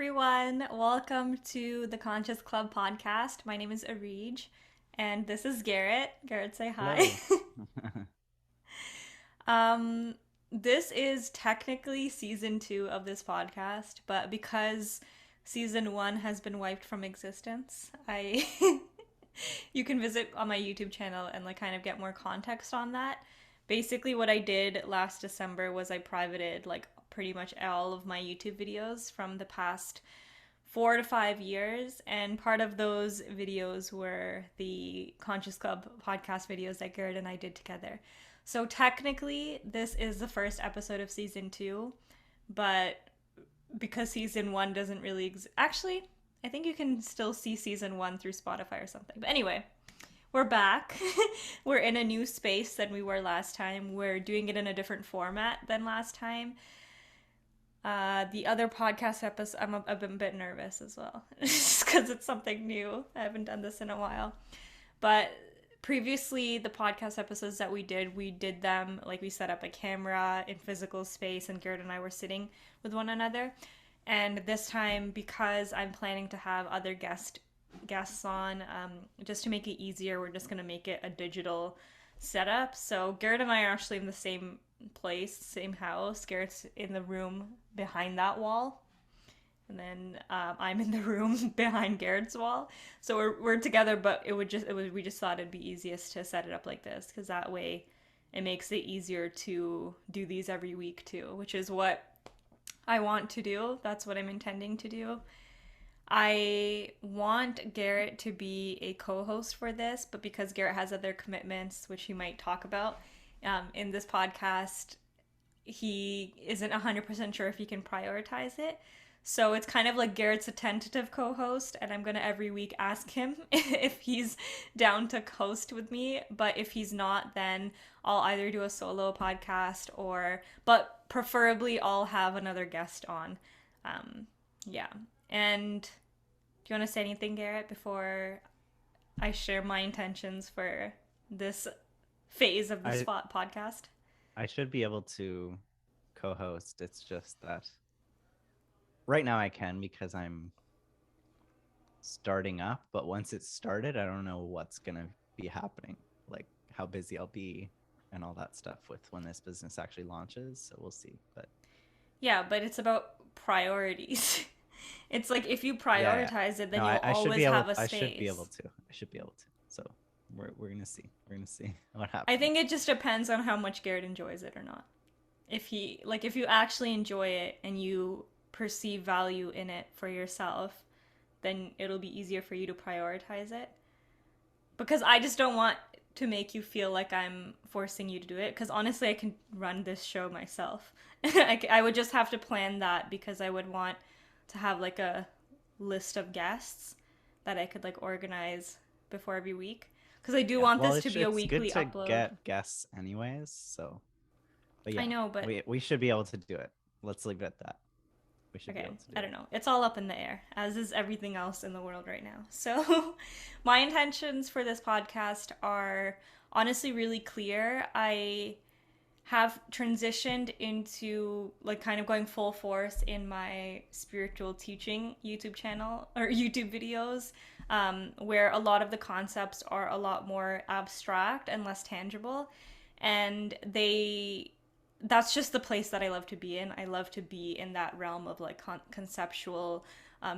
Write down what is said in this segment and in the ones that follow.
everyone. Welcome to the Conscious Club podcast. My name is Areege, and this is Garett. Garett, say hi. Hello. um, this is technically season 2 of this podcast, but because season 1 has been wiped from existence, I you can visit on my YouTube channel and like kind of get more context on that. Basically, what I did last December was I privated like pretty much all of my YouTube videos from the past 4 to 5 years, and part of those videos were the Conscious Club podcast videos that Garrett and I did together. So technically, this is the first episode of season 2, but because season 1 doesn't really actually, I think you can still see season 1 through Spotify or something. But anyway, we're back. We're in a new space than we were last time. We're doing it in a different format than last time. The other podcast episode, I'm a bit nervous as well, just because it's something new. I haven't done this in a while. But previously, the podcast episodes that we did them like we set up a camera in physical space, and Garrett and I were sitting with one another. And this time, because I'm planning to have other guests on, just to make it easier, we're just gonna make it a digital setup. So Garrett and I are actually in the same place, same house. Garrett's in the room behind that wall, and then I'm in the room behind Garrett's wall. So we're together, but we just thought it'd be easiest to set it up like this because that way it makes it easier to do these every week too, which is what I want to do. That's what I'm intending to do. I want Garrett to be a co-host for this, but because Garrett has other commitments, which he might talk about in this podcast, he isn't 100% sure if he can prioritize it. So it's kind of like Garrett's a tentative co-host, and I'm going to every week ask him if he's down to host with me. But if he's not, then I'll either do a solo podcast but preferably I'll have another guest on. Yeah. And do you want to say anything, Garrett, before I share my intentions for this phase of this I podcast? I should be able to co-host. It's just that right now I can because I'm starting up, but once it's started, I don't know what's gonna be happening, like how busy I'll be and all that stuff with when this business actually launches. So we'll see. But Yeah, but it's about priorities. It's like if you yeah, yeah. prioritize it, No, then you'll I should always be able. have a I should be able space. to. I should be able to. So we're gonna see. We're gonna see what I happens. think it just depends on how much Garrett enjoys it or not. If you actually enjoy it and you perceive value in it for yourself, then it'll be easier for you to prioritize it. Because I just don't want to make you feel like I'm forcing you to do it. Because honestly, I can run this show myself. I would just have to plan that because I would want to have like a list of guests that I could like organize before every week. Because I do Yeah. want Well, this to be a it's good weekly to upload. get guests anyways. So, but I yeah, know, but we should be able to do it. Let's leave it at that. We should be okay, able to do I it. don't know. It's all up in the air, as is everything else in the world right now. So, my intentions for this podcast are honestly really clear. I have transitioned into like kind of going full force in my spiritual teaching YouTube channel or YouTube videos, where a lot of the concepts are a lot more abstract and less tangible. And that's just the place that I love to be in. I love to be in that realm of like conceptual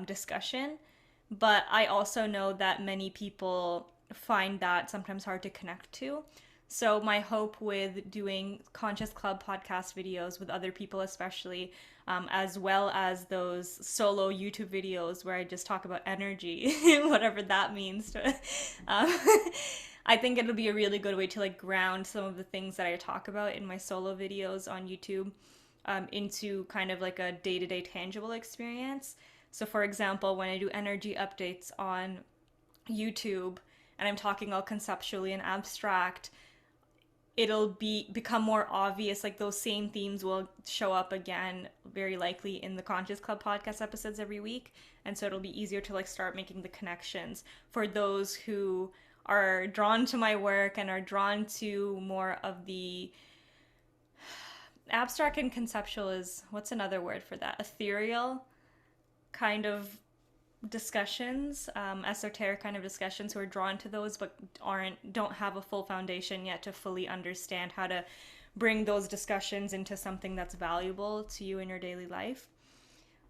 discussion. But I also know that many people find that sometimes hard to connect to. So, my hope with doing Conscious Club podcast videos with other people, especially, as well as those solo YouTube videos where I just talk about energy, whatever that means to, um, I think it'll be a really good way to like ground some of the things that I talk about in my solo videos on YouTube into kind of like a day to day tangible experience. So, for example, when I do energy updates on YouTube and I'm talking all conceptually and abstract, it'll become more obvious, like those same themes will show up again very likely in the Conscious Club podcast episodes every week, and so it'll be easier to like start making the connections for those who are drawn to my work and are drawn to more of the abstract and conceptual is what's another word for that, ethereal kind of discussions, esoteric kind of discussions, who are drawn to those but don't have a full foundation yet to fully understand how to bring those discussions into something that's valuable to you in your daily life.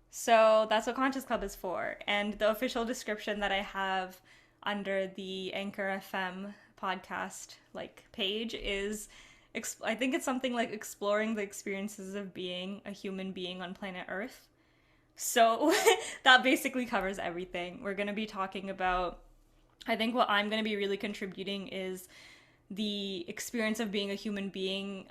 So that's what Conscious Club is for. And the official description that I have under the Anchor FM podcast page is, I think it's something like exploring the experiences of being a human being on planet Earth. So that basically covers everything. We're going to be talking about, I think what I'm going to be really contributing is the experience of being a human being,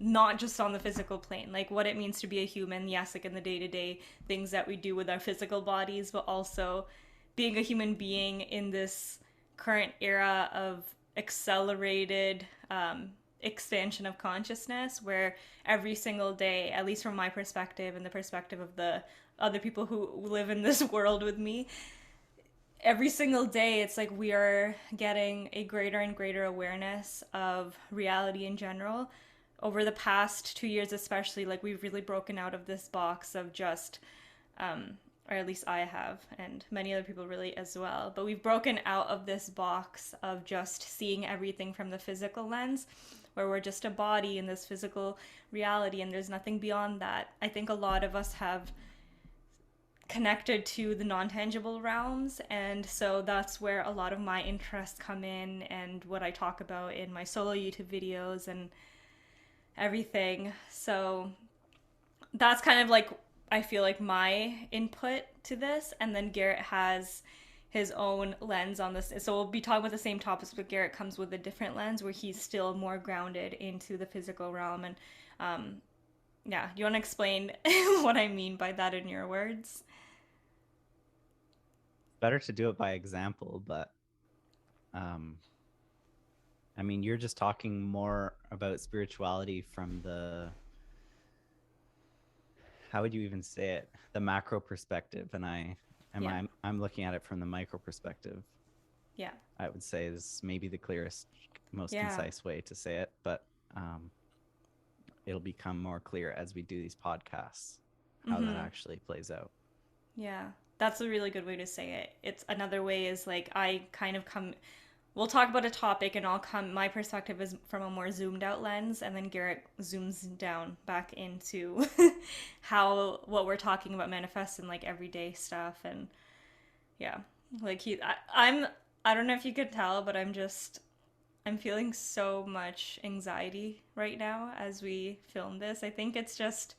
not just on the physical plane, like what it means to be a human, yes, like in the day-to-day things that we do with our physical bodies, but also being a human being in this current era of accelerated expansion of consciousness, where every single day, at least from my perspective and the perspective of the other people who live in this world with me, every single day it's like we are getting a greater and greater awareness of reality in general. Over the past 2 years especially, like we've really broken out of this box of just or at least I have, and many other people really as well, but we've broken out of this box of just seeing everything from the physical lens, where we're just a body in this physical reality and there's nothing beyond that. I think a lot of us have connected to the non-tangible realms, and so that's where a lot of my interests come in and what I talk about in my solo YouTube videos and everything. So that's kind of like, I feel like, my input to this, and then Garett has his own lens on this. So we'll be talking about the same topics, but Garett comes with a different lens where he's still more grounded into the physical realm. And yeah, do you want to explain what I mean by that in your words? Better to do it by example, but I mean, you're just talking more about spirituality from the, how would you even say it, the macro perspective, and I'm looking at it from the micro perspective. Yeah, I would say is maybe the clearest, most concise way to say it, but it'll become more clear as we do these podcasts how that actually plays out. Yeah, that's a really good way to say it. It's another way is like I kind of come, we'll talk about a topic and I'll come, my perspective is from a more zoomed out lens, and then Garett zooms down back into how what we're talking about manifests in like everyday stuff. And yeah, like I don't know if you could tell, but I'm feeling so much anxiety right now as we film this. I think it's just,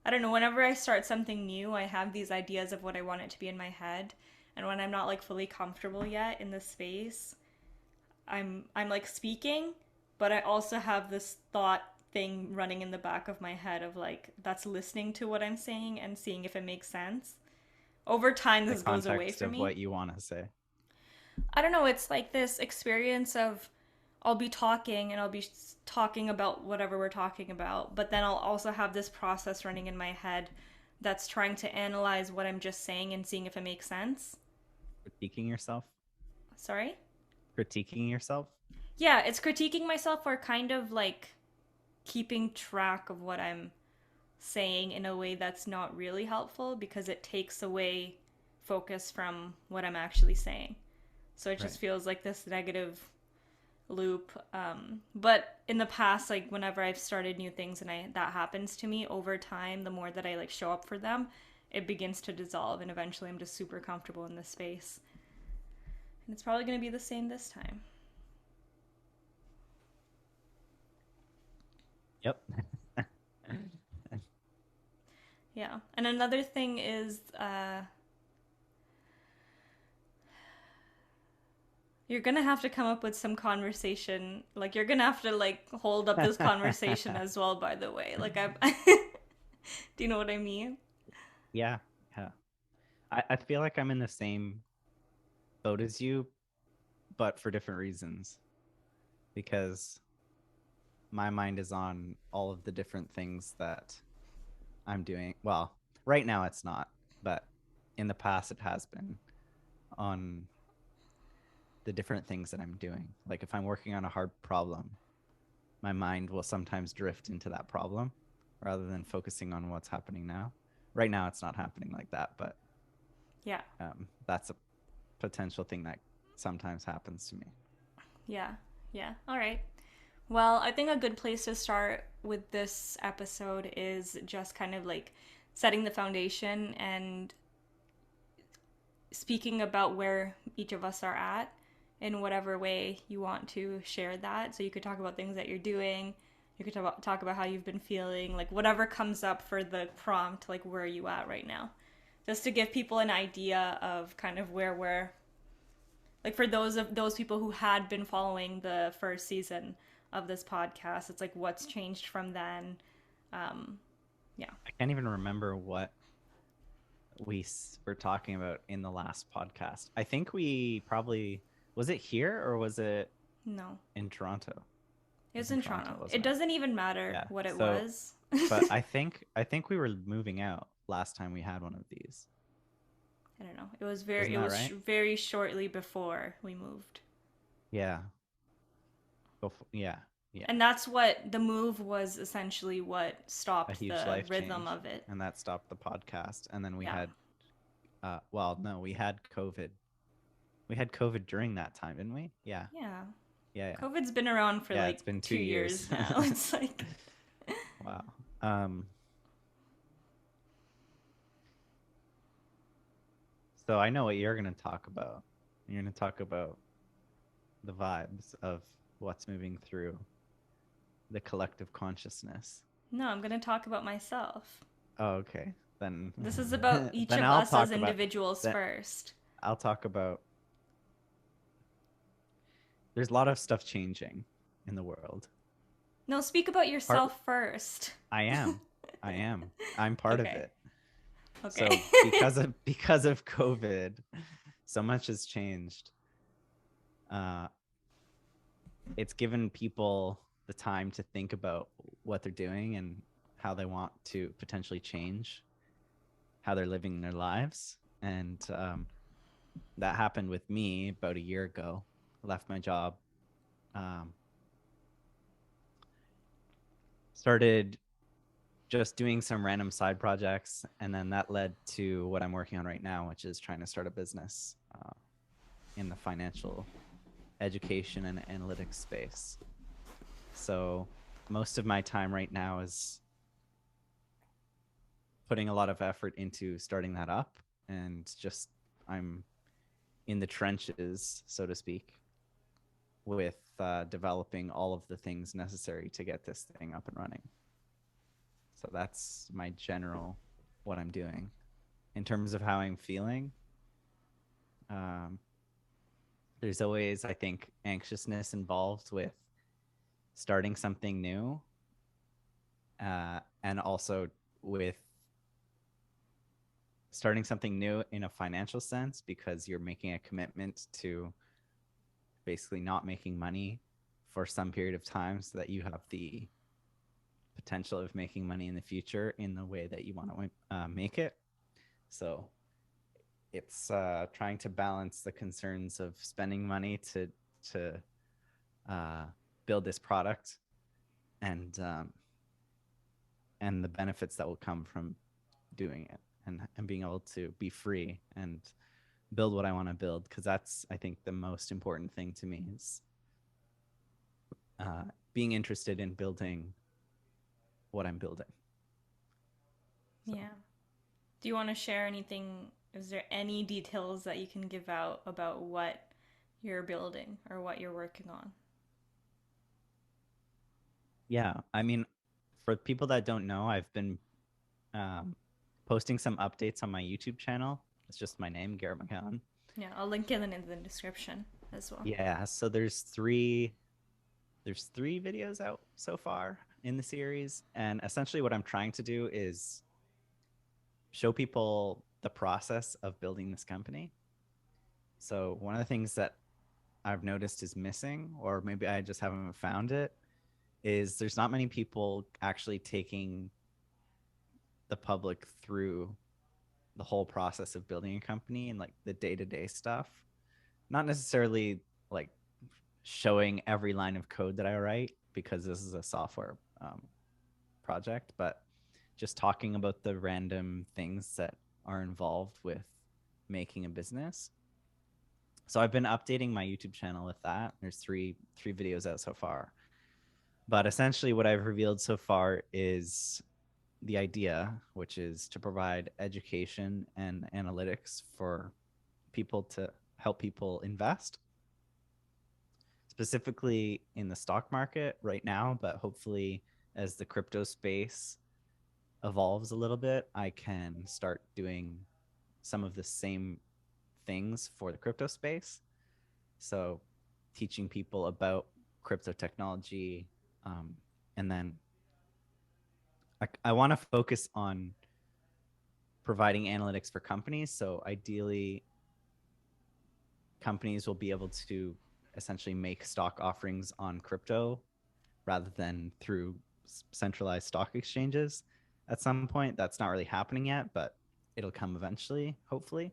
I don't know, whenever I start something new, I have these ideas of what I want it to be in my head. And when I'm not like fully comfortable yet in the space, I'm like speaking, but I also have this thought thing running in the back of my head of like that's listening to what I'm saying and seeing if it makes sense. Over time this goes away from me. What you want to say. I don't know, it's like this experience of I'll be talking and I'll be talking about whatever we're talking about, but then I'll also have this process running in my head that's trying to analyze what I'm just saying and seeing if it makes sense. Critiquing yourself? Sorry? Critiquing yourself? Yeah, it's critiquing myself, or kind of like keeping track of what I'm saying in a way that's not really helpful because it takes away focus from what I'm actually saying. So it just feels like this negative loop. But in the past, like whenever I've started new things and that happens to me, over time, the more that I like show up for them, it begins to dissolve, and eventually I'm just super comfortable in this space. And it's probably going to be the same this time. Yep. Yeah. And another thing is you're going to have to come up with some conversation. Like you're going to have to like hold up this conversation as well, by the way. Like do you know what I mean? Yeah. I feel like I'm in the same boat as you, but for different reasons, because my mind is on all of the different things that I'm doing. Well, right now it's not, but in the past it has been on the different things that I'm doing. Like if I'm working on a hard problem, my mind will sometimes drift into that problem rather than focusing on what's happening now. Right now it's not happening like that, but Yeah. That's a potential thing that sometimes happens to me. Yeah. Yeah. All right. Well, I think a good place to start with this episode is just kind of like setting the foundation and speaking about where each of us are at in whatever way you want to share that. So you could talk about things that you're doing. You could talk about how you've been feeling, like whatever comes up for the prompt, like where are you at right now? Just to give people an idea of kind of where we're, like for those people who had been following the first season of this podcast, it's like what's changed from then. Um, yeah. I can't even remember what were talking about in the last podcast. I think we probably, was it here or was it No. in Toronto? It was In in Toronto, Toronto. It wasn't it? doesn't even matter Yeah. what it So, was. but I think we were moving out last time we had one of these. I don't know. It was Isn't that right? very shortly before we moved. Yeah. Yeah. Yeah. And that's what the move was, essentially what A stopped huge the life rhythm change. of it. And that stopped the podcast. And then we Yeah. had, well, no, we had COVID. We had COVID during that time, didn't we? Yeah. Yeah. Yeah. Yeah. COVID's been around for Yeah, like it's been 2 years now. It's like wow. So I know what you're going to talk about. You're going to talk about the vibes of what's moving through the collective consciousness. no, I'm gonna talk about myself. Oh, okay. Then This is about each then of I'll us as talk about individuals that. first. I'll talk about there's a lot of stuff changing in the world. No, speak about yourself first. I am. I'm part of Okay. it. Okay. So because of COVID, so much has changed. It's given people the time to think about what they're doing and how they want to potentially change how they're living their lives. And that happened with me about a year ago. I left my job, started just doing some random side projects, and then that led to what I'm working on right now, which is trying to start a business in the financial education and analytics space. So most of my time right now is putting a lot of effort into starting that up, and just I'm in the trenches, so to speak, with developing all of the things necessary to get this thing up and running. So that's my general what I'm doing. In terms of how I'm feeling, there's always, I think, anxiousness involved with starting something new, and also with starting something new in a financial sense, because you're making a commitment to basically not making money for some period of time so that you have the potential of making money in the future in the way that you want to make it. So it's trying to balance the concerns of spending money to build this product, and the benefits that will come from doing it, and being able to be free and build what I want to build, because that's, I think, the most important thing to me is being interested in building what I'm building. So. Yeah. Do you want to share anything? Is there any details that you can give out about what you're building or what you're working on? Yeah, I mean, for people that don't know, I've been posting some updates on my YouTube channel. It's just my name, Garett McCown. Yeah, I'll link it in the description as well. Yeah, so there's three videos out so far in the series, and essentially what I'm trying to do is show people the process of building this company. So one of the things that I've noticed is missing, or maybe I just haven't found it, is there's not many people actually taking the public through the whole process of building a company and like the day-to-day stuff. Not necessarily like showing every line of code that I write, because this is a software project, but just talking about the random things that are involved with making a business. So I've been updating my YouTube channel with that. There's three videos out so far. But essentially what I've revealed so far is the idea, which is to provide education and analytics for people to help people invest, specifically in the stock market right now, but hopefully as the crypto space evolves a little bit, I can start doing some of the same things for the crypto space. So teaching people about crypto technology, and then I want to focus on providing analytics for companies. So ideally, companies will be able to essentially make stock offerings on crypto rather than through centralized stock exchanges at some point. That's not really happening yet, but it'll come eventually, hopefully.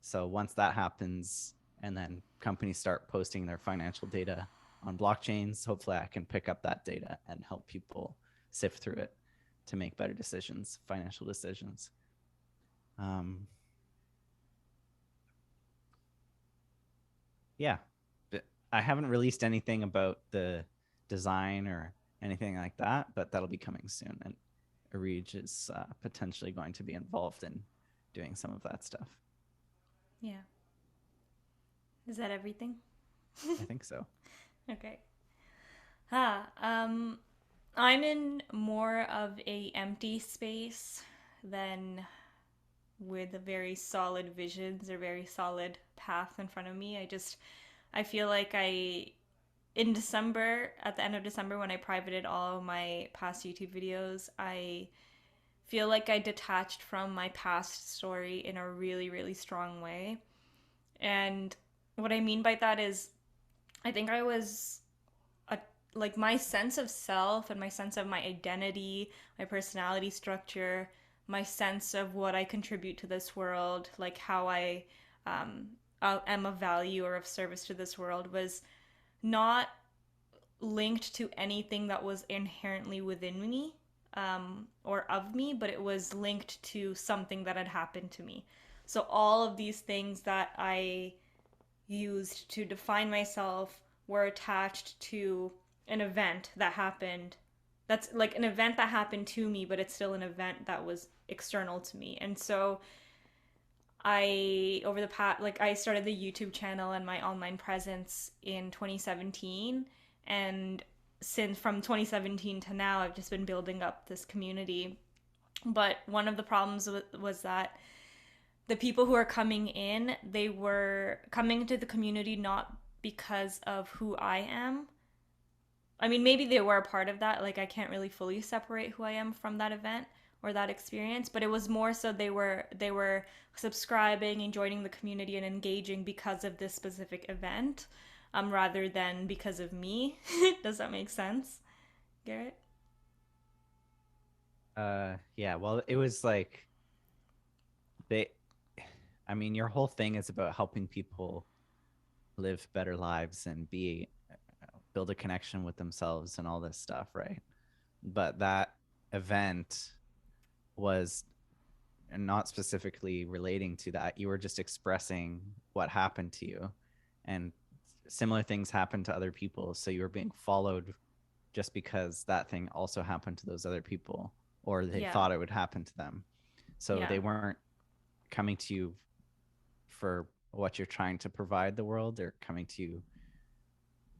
So once that happens, and then companies start posting their financial data on blockchains, hopefully I can pick up that data and help people sift through it to make better decisions, financial decisions. Yeah, but I haven't released anything about the design or anything like that, but that'll be coming soon. And Areege is potentially going to be involved in doing some of that stuff. Yeah. Is that everything? I think so. Okay. I'm in more of a empty space than with a very solid visions or very solid path in front of me. I feel like in December, at the end of December, when I privated all of my past YouTube videos, I feel like I detached from my past story in a really, really strong way. And what I mean by that is, I think I was like my sense of self and my sense of my identity, my personality structure, my sense of what I contribute to this world, like how I am of value or of service to this world, was not linked to anything that was inherently within me or of me, but it was linked to something that had happened to me. So all of these things that I used to define myself were attached to an event that happened. That's like an event that happened to me, but it's still an event that was external to me. And so over the past, like, I started the YouTube channel and my online presence in 2017. And since from 2017 to now, I've just been building up this community. But one of the problems was that the people who are coming in, they were coming into the community not because of who I am. I mean, maybe they were a part of that. Like, I can't really fully separate who I am from that event or that experience, but it was more so they were subscribing and joining the community and engaging because of this specific event, rather than because of me. Does that make sense, Garrett? Yeah, well, it was like they I mean, your whole thing is about helping people live better lives and build a connection with themselves and all this stuff, right? But that event was not specifically relating to that. You were just expressing what happened to you, and similar things happened to other people. So you were being followed just because that thing also happened to those other people, or they Yeah. thought it would happen to them. So Yeah. they weren't coming to you for what you're trying to provide the world. They're coming to you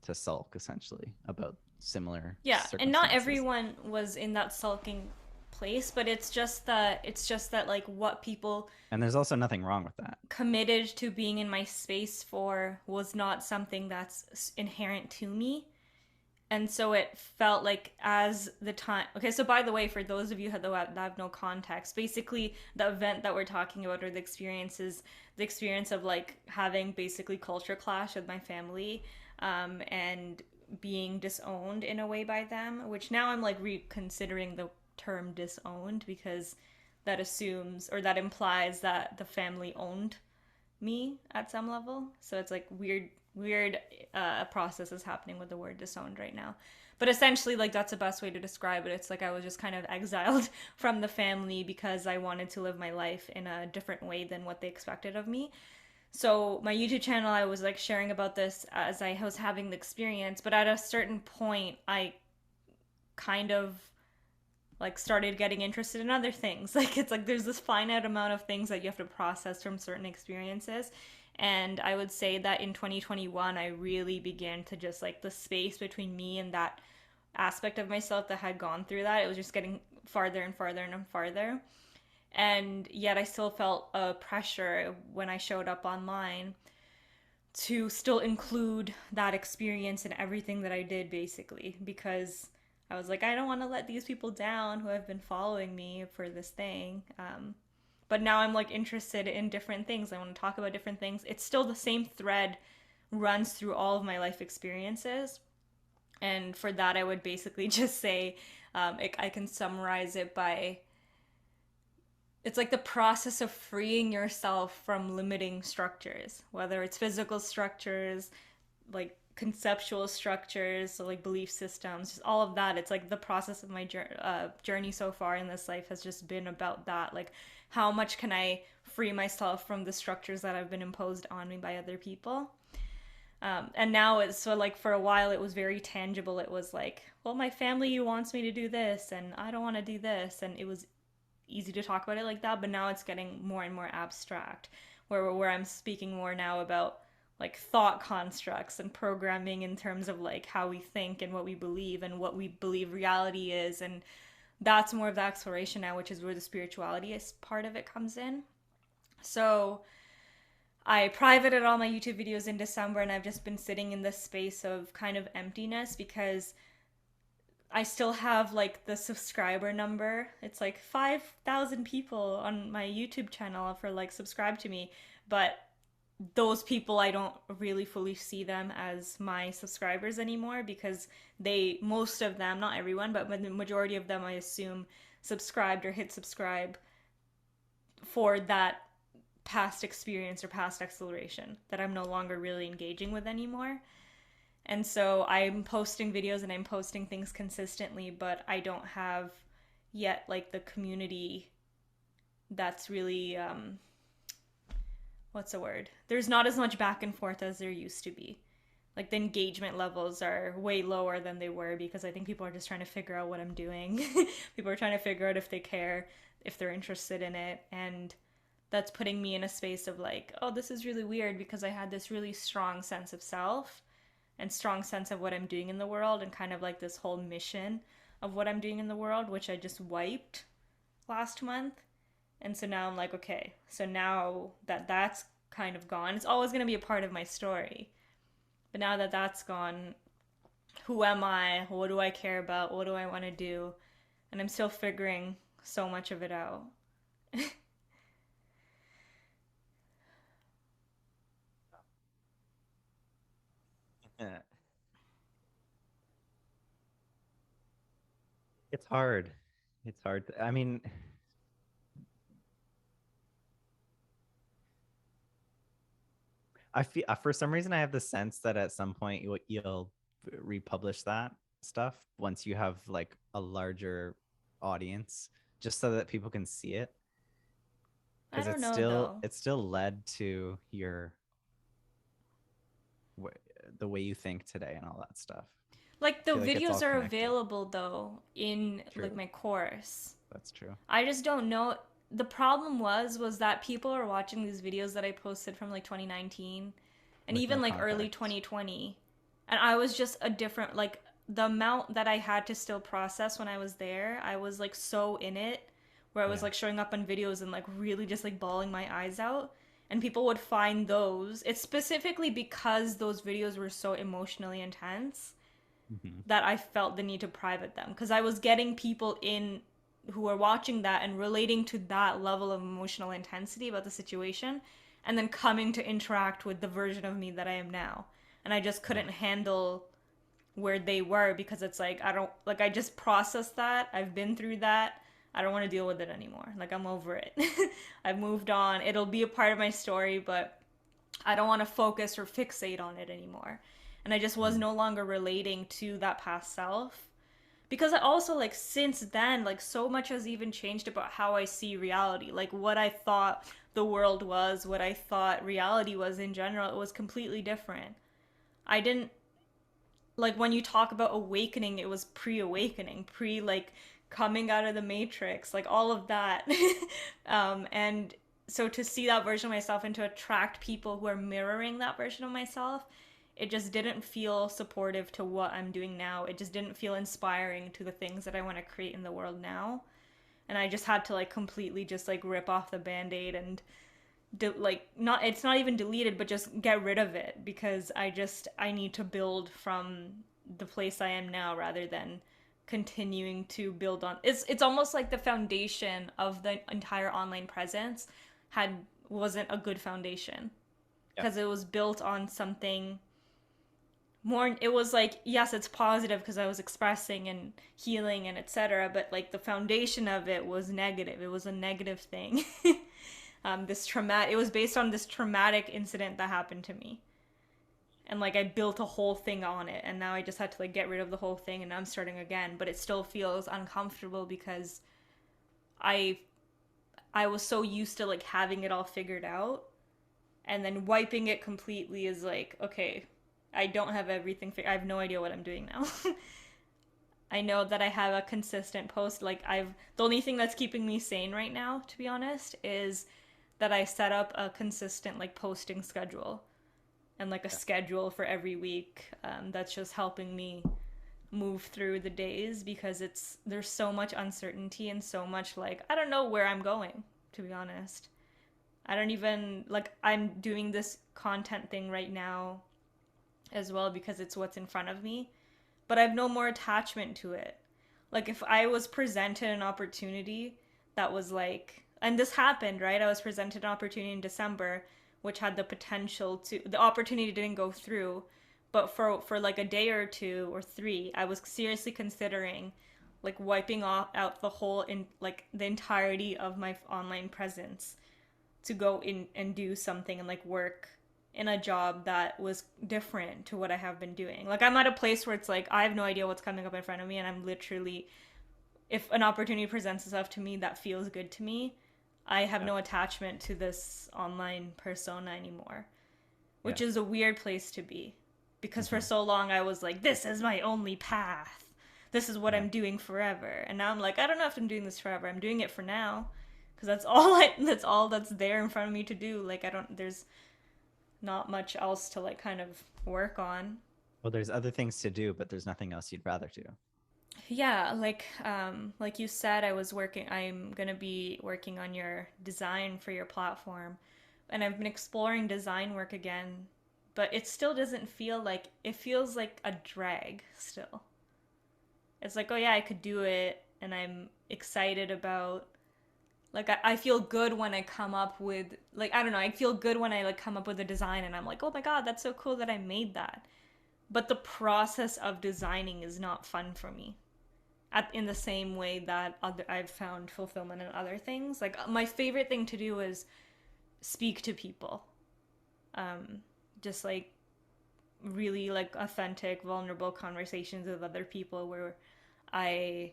to sulk essentially about similar Yeah, and not circumstances. everyone was in that sulking place, but it's just that like what people And there's also nothing wrong with that. committed to being in my space for was not something that's inherent to me. And so it felt like as the time. Okay, so by the way, for those of you that have no context, basically the event that we're talking about, or the experience of like having basically culture clash with my family, and being disowned in a way by them, which now I'm like reconsidering the term disowned, because that assumes or that implies that the family owned me at some level. So it's like weird weird process is happening with the word disowned right now. But essentially, like, that's the best way to describe it. It's like I was just kind of exiled from the family because I wanted to live my life in a different way than what they expected of me. So my YouTube channel, I was like sharing about this as I was having the experience, but at a certain point, I kind of like started getting interested in other things. Like it's like there's this finite amount of things that you have to process from certain experiences. And I would say that in 2021 I really began to just like the space between me and that aspect of myself that had gone through that, it was just getting farther and farther and farther. And yet I still felt a pressure when I showed up online to still include that experience in everything that I did, basically, because I was like, I don't want to let these people down who have been following me for this thing. But now I'm like interested in different things. I want to talk about different things. It's still the same thread runs through all of my life experiences. And for that, I would basically just say I can summarize it by it's like the process of freeing yourself from limiting structures, whether it's physical structures, like conceptual structures, so like belief systems, just all of that. It's like the process of my journey so far in this life has just been about that. Like, how much can I free myself from the structures that have been imposed on me by other people? And now it's so like for a while it was very tangible. It was like, well, my family wants me to do this and I don't want to do this. And it was easy to talk about it like that, but now it's getting more and more abstract, where I'm speaking more now about like thought constructs and programming in terms of like how we think and what we believe and what we believe reality is. And that's more of the exploration now, which is where the spirituality is part of it comes in. So I privated all my YouTube videos in December, and I've just been sitting in this space of kind of emptiness because I still have like the subscriber number. It's like 5,000 people on my YouTube channel for like subscribe to me, but those people, I don't really fully see them as my subscribers anymore because most of them, not everyone, but the majority of them, I assume, subscribed or hit subscribe for that past experience or past exploration that I'm no longer really engaging with anymore. And so I'm posting videos and I'm posting things consistently, but I don't have yet like the community that's really what's the word? There's not as much back and forth as there used to be. Like the engagement levels are way lower than they were because I think people are just trying to figure out what I'm doing. People are trying to figure out if they care, if they're interested in it, and that's putting me in a space of like, oh, this is really weird because I had this really strong sense of self and strong sense of what I'm doing in the world and kind of like this whole mission of what I'm doing in the world, which I just wiped last month. And so now I'm like, okay, so now that that's kind of gone, it's always going to be a part of my story. But now that that's gone, who am I? What do I care about? What do I want to do? And I'm still figuring so much of it out. It's hard. It's hard. I mean, I feel for some reason I have the sense that at some point you'll republish that stuff once you have like a larger audience, just so that people can see it. I Because don't it's know still though. it's still led to your the way you think today and all that stuff. Like I the feel like it's all videos are connected. available though in like True. my course. That's true. I just don't know. The problem was that people are watching these videos that I posted from like 2019 and With no even like early context. 2020. And I was just a different like the amount that I had to still process when I was there. I was like so in it where I was Yeah. like showing up on videos and like really just like bawling my eyes out. And people would find those. It's specifically because those videos were so emotionally intense Hmm. that I felt the need to private them because I was getting people in who were watching that and relating to that level of emotional intensity about the situation and then coming to interact with the version of me that I am now. And I just Yeah. couldn't handle where they were because it's like I don't like I just processed that. I've been through that. I don't want to deal with it anymore. Like I'm over it. I've moved on. It'll be a part of my story, but I don't want to focus or fixate on it anymore. And I just was Mm. no longer relating to that past self. Because I also, like, since then, like, so much has even changed about how I see reality. Like, what I thought the world was, what I thought reality was in general, it was completely different. I didn't, like, when you talk about awakening, it was pre awakening, pre, like, coming out of the matrix, like, all of that. And so to see that version of myself and to attract people who are mirroring that version of myself, it just didn't feel supportive to what I'm doing now. It just didn't feel inspiring to the things that I want to create in the world now. And I just had to, like, completely just, like, rip off the band-aid and like, not, it's not even deleted, but just get rid of it, because I need to build from the place I am now rather than continuing to build on. It's almost like the foundation of the entire online presence had wasn't a good foundation, Yeah. because it was built on something more. It was like, yes, it's positive because I was expressing and healing and etc., but like the foundation of it was negative. It was a negative thing. This traumatic, it was based on this traumatic incident that happened to me, and like I built a whole thing on it, and now I just had to like get rid of the whole thing, and now I'm starting again, but it still feels uncomfortable because i I was so used to like having it all figured out, and then wiping it completely is like, okay, I don't have everything I have no idea what I'm doing now. I know that I have a consistent post. Like, I've the only thing that's keeping me sane right now, to be honest, is that I set up a consistent like posting schedule, and like a Yeah. schedule for every week. That's just helping me move through the days, because there's so much uncertainty and so much like I don't know where I'm going, to be honest. I don't even like I'm doing this content thing right now as well because it's what's in front of me, but I have no more attachment to it. Like, if I was presented an opportunity that was like, and this happened, right? I was presented an opportunity in December which had the potential to, the opportunity didn't go through, but for like a day or two or three, I was seriously considering like wiping off out the whole in like the entirety of my online presence to go in and do something and like work in a job that was different to what I have been doing. Like, I'm at a place where it's like I have no idea what's coming up in front of me, and I'm literally, if an opportunity presents itself to me that feels good to me, I have Yeah. no attachment to this online persona anymore, Yeah. which is a weird place to be, because for Hmm. so long I was like, this is my only path. This is what Yeah. I'm doing forever. And now I'm like, I don't know if I'm doing this forever. I'm doing it for now, because that's all that's there in front of me to do. Like, I don't there's not much else to like kind of work on. Well, there's other things to do, but there's nothing else you'd rather do. Yeah, like you said, I'm going to be working on your design for your platform. And I've been exploring design work again, but it still doesn't feel like, it feels like a drag still. It's like, oh yeah, I could do it, and I'm excited about, like, I feel good when I come up with, like, I don't know, I feel good when I like come up with a design and I'm like, oh my god, that's so cool that I made that. But the process of designing is not fun for me in the same way that I've found fulfillment in other things. Like, my favorite thing to do is speak to people, um, just like really like authentic, vulnerable conversations with other people where I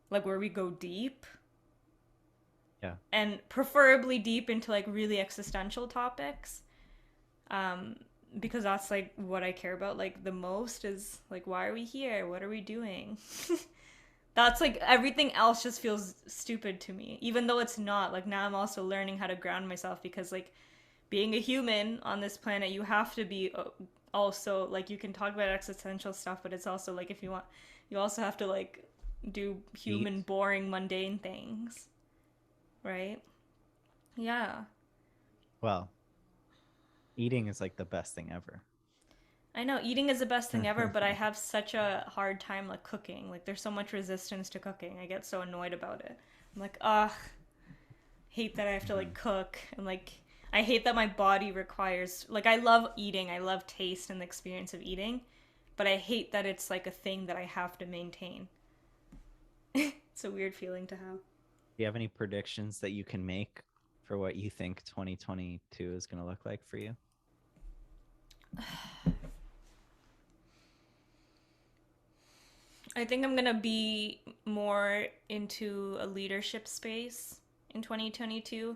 where we go deep, Yeah. and preferably deep into like really existential topics. Um, because that's like what I care about like the most, is like, why are we here? What are we doing? That's like, everything else just feels stupid to me, even though it's not. Like, now I'm also learning how to ground myself, because like being a human on this planet, you have to be also like, you can talk about existential stuff, but it's also like, if you want, you also have to like do Eat. human boring mundane things, right? Yeah. Well, eating is like the best thing ever. I know eating is the best thing ever, but I have such a hard time like cooking. Like, there's so much resistance to cooking. I get so annoyed about it. I'm like, ugh, hate that I have to Hmm. like cook, and like I hate that my body requires, like, I love eating. I love taste and the experience of eating, but I hate that it's like a thing that I have to maintain. It's a weird feeling to have. Do you have any predictions that you can make for what you think 2022 is going to look like for you? I think I'm gonna be more into a leadership space in 2022,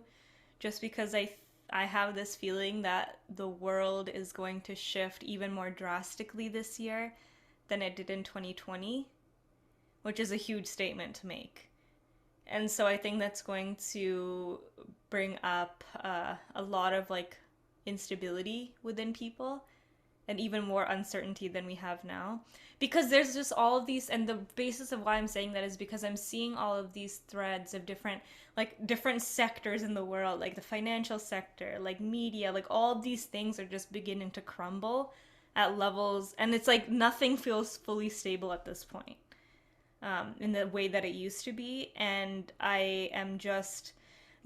just because I have this feeling that the world is going to shift even more drastically this year than it did in 2020, which is a huge statement to make. And so I think that's going to bring up a lot of like instability within people and even more uncertainty than we have now. Because there's just all of these, and the basis of why I'm saying that is because I'm seeing all of these threads of different sectors in the world, like the financial sector, like media, like all of these things are just beginning to crumble at levels, and it's like nothing feels fully stable at this point, in the way that it used to be. And I am just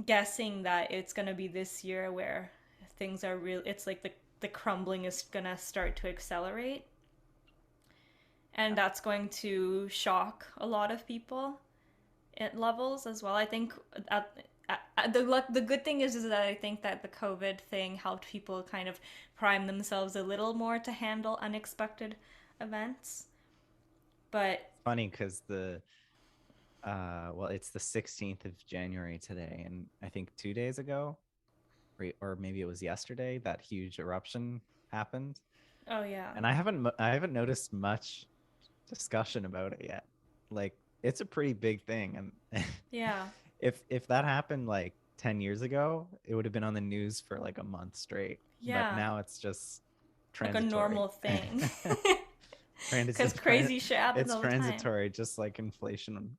guessing that it's going to be this year where things are real. It's like the crumbling is going to start to accelerate. And that's going to shock a lot of people at levels as well. I think the good thing is that I think that the COVID thing helped people kind of prime themselves a little more to handle unexpected events. But Funny because well, it's the 16th of January today, and I think 2 days ago, or maybe it was yesterday, that huge eruption happened. oh yeah, And I haven't noticed much discussion about it yet. Like, it's a pretty big thing, and yeah, if that happened like 10 years ago, it would have been on the news for like a month straight. But yeah, now it's just like a transitory. normal thing. Because Transitory. crazy shit happens It's all the time. transitory, just like inflation.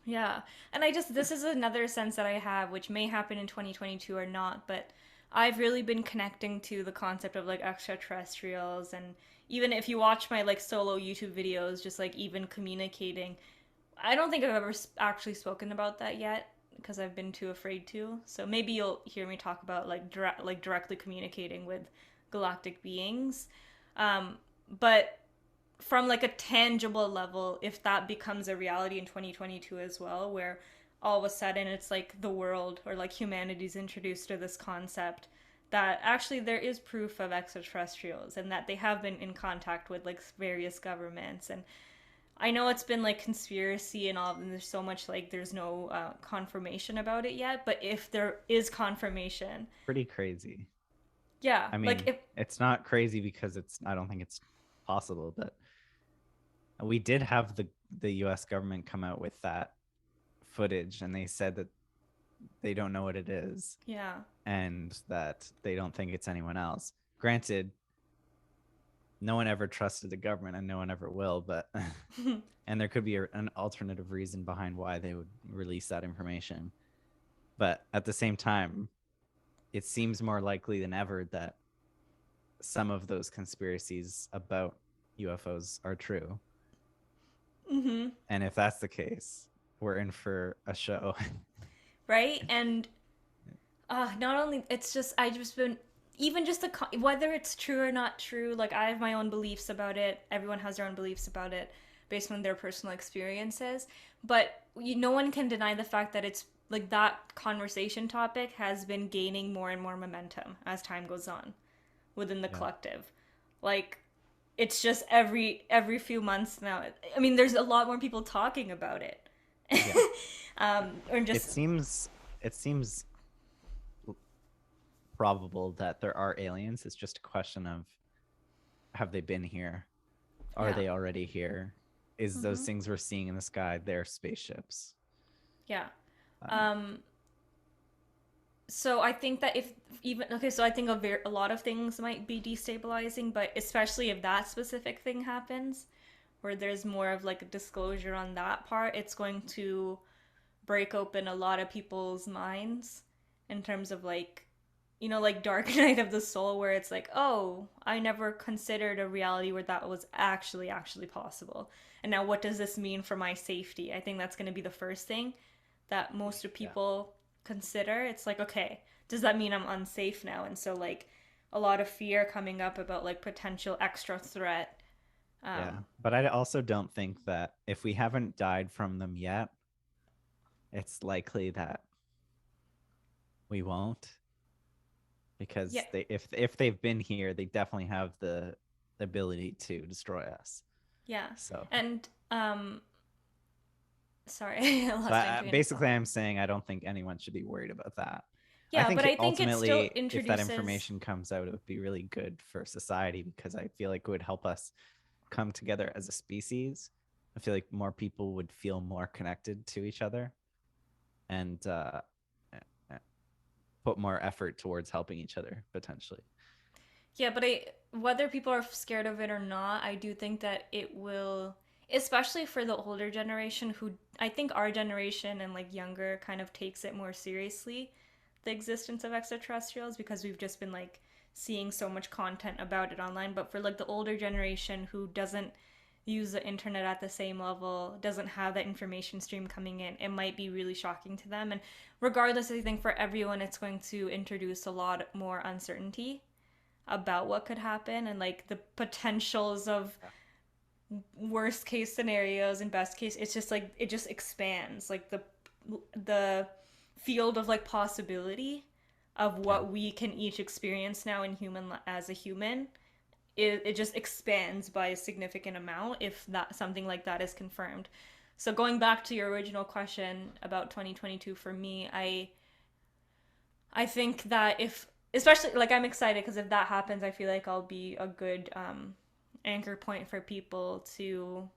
Yeah. And this is another sense that I have, which may happen in 2022 or not, but I've really been connecting to the concept of like extraterrestrials. And even if you watch my like solo YouTube videos, just like even communicating, I don't think I've ever actually spoken about that yet because I've been too afraid to. So maybe you'll hear me talk about like directly communicating with galactic beings. But from like a tangible level, if that becomes a reality in 2022 as well, where all of a sudden it's like the world or like humanity's introduced to this concept that actually there is proof of extraterrestrials and that they have been in contact with like various governments. And I know it's been like conspiracy and all, and there's so much like there's no confirmation about it yet, but if there is confirmation, Pretty crazy. yeah, I like mean, if it's not crazy because I don't think it's possible, but we did have the US government come out with that footage, and they said that they don't know what it is yeah. and that they don't think it's anyone else. Granted, no one ever trusted the government and no one ever will, but and there could be an alternative reason behind why they would release that information. But at the same time, it seems more likely than ever that some of those conspiracies about UFOs are true. Mm-hmm. And if that's the case, we're in for a show. Right. And not only it's just I just been even just whether it's true or not true, like I have my own beliefs about it, everyone has their own beliefs about it based on their personal experiences, but no one can deny the fact that it's like that conversation topic has been gaining more and more momentum as time goes on within the Yeah. collective. Like it's just every few months now, I mean there's a lot more people talking about it. Yeah. Or It just seems probable that there are aliens. It's just a question of, have they been here? Are yeah. they already here? Is those Mm-hmm. things we're seeing in the sky their spaceships? Yeah. Um, Um, so I think that if even okay, so I think a lot of things might be destabilizing, but especially if that specific thing happens, where there's more of like a disclosure on that part, it's going to break open a lot of people's minds in terms of like like Dark Night of the Soul, where it's like, oh, I never considered a reality where that was actually possible. And now what does this mean for my safety? I think that's going to be the first thing that most of yeah. people consider. It's like, okay, does that mean I'm unsafe now? And so like a lot of fear coming up about like potential extra threat. Yeah. Um, But I also don't think that if we haven't died from them yet, it's likely that we won't. Yeah. because if they've been here, they definitely have the ability to destroy us. Yeah. So And sorry, I so lost my train of basically, thought. I'm saying I don't think anyone should be worried about that. I Yeah, but think I think it still ultimately, if that introduces. information comes out, it would be really good for society because I feel like it would help us come together as a species. I feel like more people would feel more connected to each other and put more effort towards helping each other potentially. Yeah, but whether people are scared of it or not, I do think that it will, especially for the older generation who I think our generation and like younger kind of takes it more seriously, the existence of extraterrestrials because we've just been like seeing so much content about it online. But for like the older generation who doesn't use the internet at the same level, doesn't have that information stream coming in, it might be really shocking to them. And regardless, I think for everyone, it's going to introduce a lot more uncertainty about what could happen and like the potentials of worst case scenarios and best case. It's just like it just expands like the field of like possibility of Yeah. what we can each experience now in human as a human. It just expands by a significant amount if that something like that is confirmed. So going back to your original question about 2022, for me, I think that if, especially like I'm excited because if that happens, I feel like I'll be a good anchor point for people to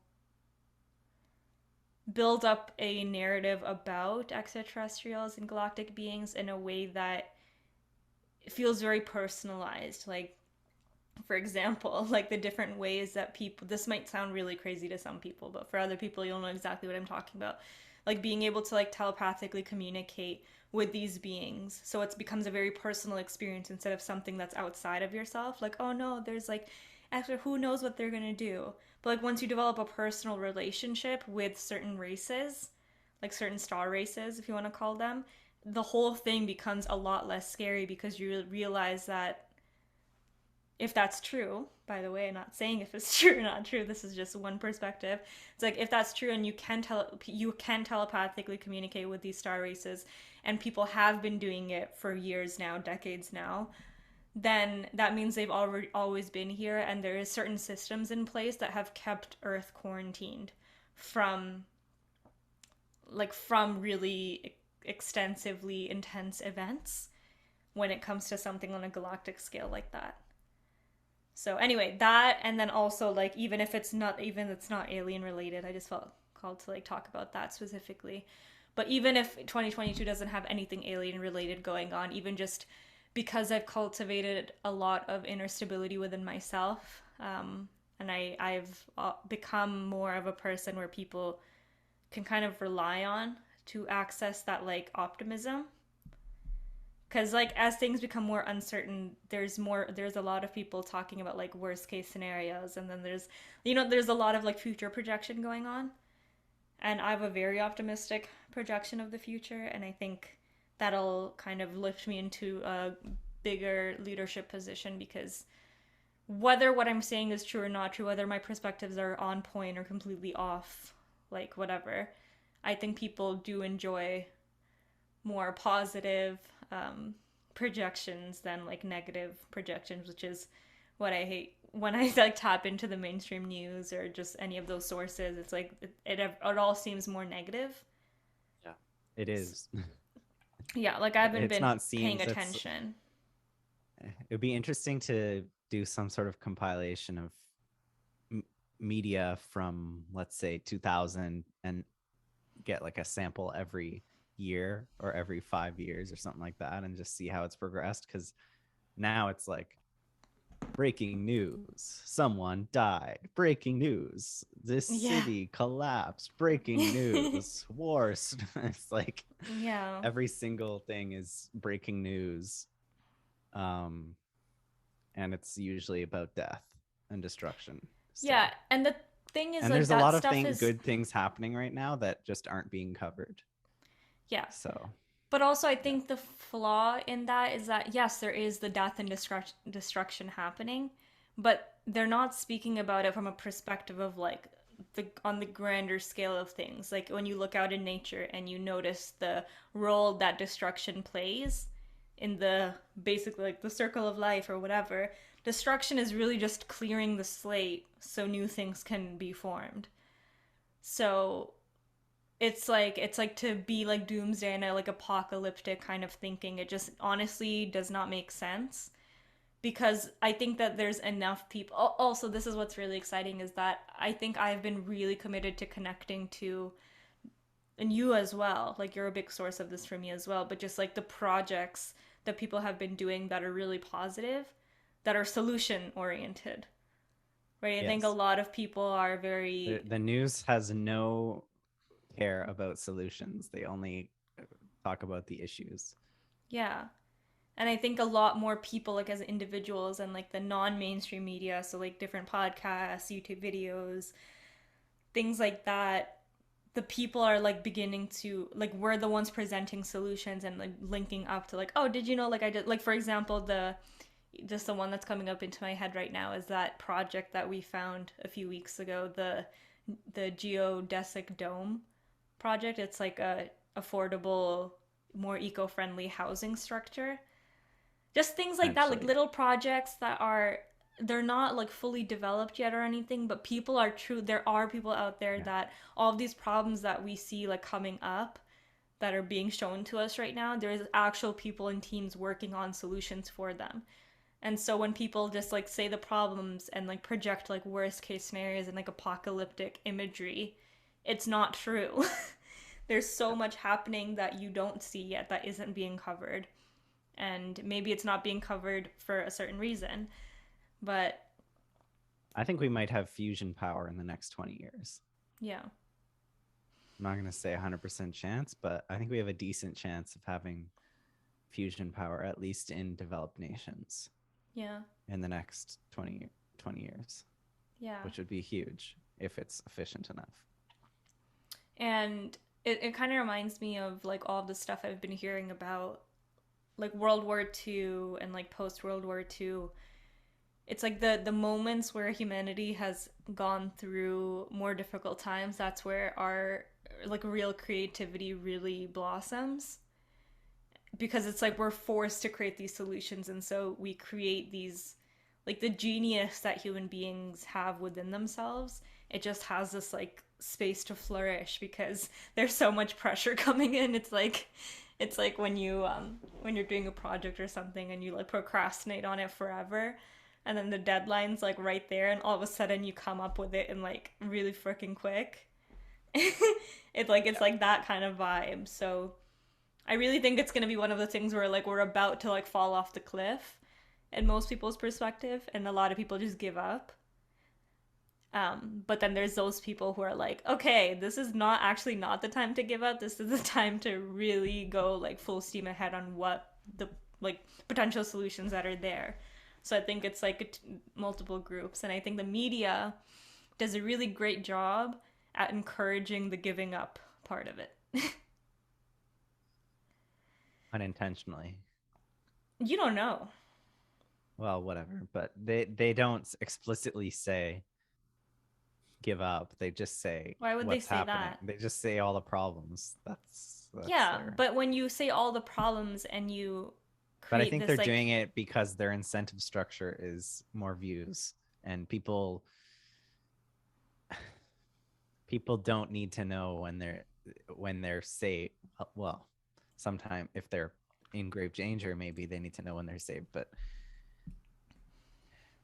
build up a narrative about extraterrestrials and galactic beings in a way that feels very personalized. Like, for example, like the different ways that people, this might sound really crazy to some people, but for other people, you'll know exactly what I'm talking about. Like being able to like telepathically communicate with these beings. So it becomes a very personal experience instead of something that's outside of yourself. Like, oh no, there's like, actually, who knows what they're going to do? But like once you develop a personal relationship with certain races, like certain star races, if you want to call them, the whole thing becomes a lot less scary because you realize that if that's true, by the way, I'm not saying if it's true or not true, this is just one perspective. It's like if that's true and you can telepathically communicate with these star races and people have been doing it for years now, decades now, then that means they've already always been here and there is certain systems in place that have kept Earth quarantined from from really extensively intense events when it comes to something on a galactic scale like that. So anyway, that and then also like even it's not alien related, I just felt called to like talk about that specifically. But even if 2022 doesn't have anything alien related going on, even just because I've cultivated a lot of inner stability within myself, and I've become more of a person where people can kind of rely on to access that like optimism because like as things become more uncertain, there's a lot of people talking about like worst case scenarios, and then there's a lot of like future projection going on, and I have a very optimistic projection of the future, and I think that'll kind of lift me into a bigger leadership position because whether what I'm saying is true or not true, whether my perspectives are on point or completely off, like whatever, I think people do enjoy more positive projections than like negative projections, which is what I hate when I like tap into the mainstream news or just any of those sources. It's like it all seems more negative. Yeah. It is. Yeah, like I haven't It's been not paying scenes. attention. It would be interesting to do some sort of compilation of m- media from, let's say, 2000 and get like a sample every year or every 5 years or something like that and just see how it's progressed. Because now it's like breaking news, someone died, breaking news, this Yeah. city collapsed, breaking news, wars. It's like Yeah. every single thing is breaking news. Um, and it's usually about death and destruction Yeah, still. and the thing is And like there's a that lot of stuff is good things happening right now that just aren't being covered. yeah. So, But also, I yeah. think the flaw in that is that yes, there is the death and destruction happening, but they're not speaking about it from a perspective of like the on the grander scale of things. Like when you look out in nature and you notice the role that destruction plays, in the basically like the circle of life or whatever. Destruction is really just clearing the slate so new things can be formed. So it's like to be like doomsday and like apocalyptic kind of thinking. It just honestly does not make sense because I think that there's enough people. Also, this is what's really exciting is that I think I've been really committed to connecting to, and you as well. Like you're a big source of this for me as well. But just like the projects that people have been doing that are really positive, that are solution oriented. Right? I think a Yes. lot of people are very The news has no care about solutions. They only talk about the issues. yeah. And I think a lot more people like as individuals and like the non-mainstream media, so like different podcasts, YouTube videos, things like that, the people are like beginning to like we're the ones presenting solutions and like linking up to like, oh, did you know, like I did, like for example, the just the one that's coming up into my head right now is that project that we found a few weeks ago, the geodesic dome project. It's like a affordable, more eco-friendly housing structure. Just things like that, like Essentially, little projects that are, they're not like fully developed yet or anything, but people are true, there are people out there yeah. that all of these problems that we see like coming up that are being shown to us right now, there's actual people and teams working on solutions for them. And so when people just like say the problems and like project like worst case scenarios and like apocalyptic imagery, it's not true. There's so much happening that you don't see yet that isn't being covered. And maybe it's not being covered for a certain reason, but I think we might have fusion power in the next 20 years. yeah. I'm not going to say 100% chance, but I think we have a decent chance of having fusion power, at least in developed nations, Yeah. in the next 20 years, Yeah. which would be huge if it's efficient enough. And it kind of reminds me of like all the stuff I've been hearing about like World War II and like post World War II. It's like the moments where humanity has gone through more difficult times, that's where our like real creativity really blossoms, because it's like we're forced to create these solutions, and so we create these like the genius that human beings have within themselves. It just has this like space to flourish because there's so much pressure coming in. It's like when you're doing a project or something and you like procrastinate on it forever, and then the deadline's like right there, and all of a sudden you come up with it in like really freaking quick. It's Yeah. like that kind of vibe. So I really think it's gonna be one of the things where like we're about to like fall off the cliff in most people's perspective, and a lot of people just give up. But then there's those people who are like, okay, this is not actually not the time to give up. This is the time to really go like full steam ahead on what the like potential solutions that are there. So I think it's like multiple groups, and I think the media does a really great job at encouraging the giving up part of it. Unintentionally. You don't know. Well, whatever, but they don't explicitly say give up. They just say Why would they what's say happening. that? They just say all the problems. That's Yeah, their. but when you say all the problems and you But I create think they're this like doing it because their incentive structure is more views, and people don't need to know when they're safe. Well, sometime if they're in grave danger, maybe they need to know when they're safe. But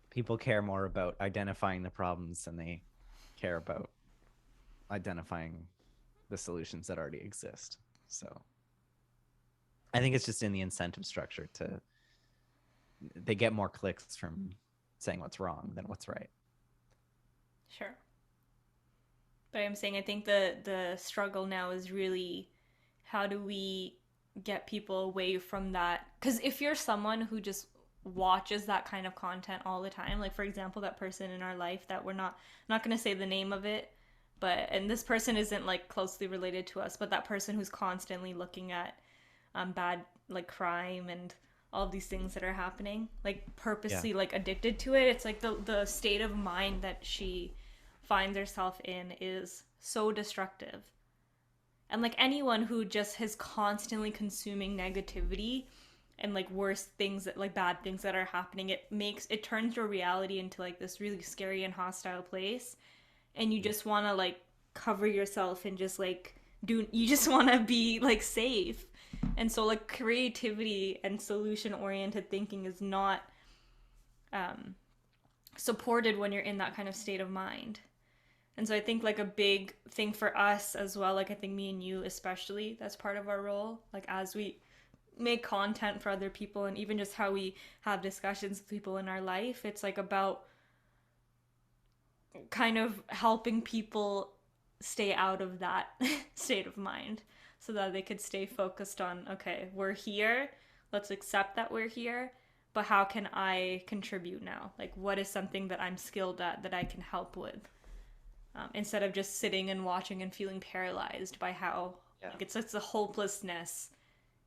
people care more about identifying the problems than they care about identifying the solutions that already exist. So I think it's just in the incentive structure to they get more clicks from saying what's wrong than what's right. sure. But I'm saying I think the struggle now is really how do we get people away from that? Because if you're someone who just watches that kind of content all the time, like for example, that person in our life that we're not going to say the name of it, but and this person isn't like closely related to us, but that person who's constantly looking at bad like crime and all of these things that are happening, like Yeah. purposely like addicted to it. It's like the state of mind that she finds herself in is so destructive. And like anyone who just is constantly consuming negativity and like worse things that like bad things that are happening, it turns your reality into like this really scary and hostile place, and you just want to like cover yourself and just like do you just want to be like safe. And so like creativity and solution oriented thinking is not um, supported when you're in that kind of state of mind. And so I think like a big thing for us as well, like I think me and you especially, that's part of our role, like as we make content for other people and even just how we have discussions with people in our life, it's like about kind of helping people stay out of that state of mind so that they could stay focused on, okay, we're here, let's accept that we're here, but how can I contribute now? Like, what is something that I'm skilled at that I can help with? Instead of just sitting and watching and feeling paralyzed by how Yeah. like it's the hopelessness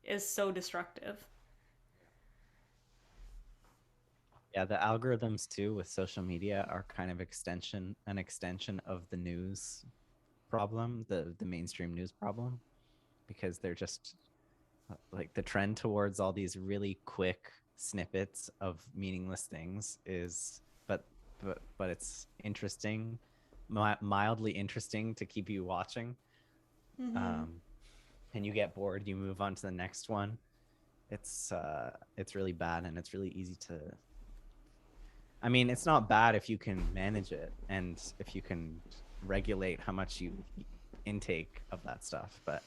is so destructive. Yeah, the algorithms too with social media are kind of an extension of the news problem, the mainstream news problem, because they're just like the trend towards all these really quick snippets of meaningless things is, but it's interesting, mildly interesting to keep you watching. Mm-hmm. Um, and you get bored, you move on to the next one. It's really bad, and it's really easy to. I mean, it's not bad if you can manage it and if you can regulate how much you intake of that stuff, but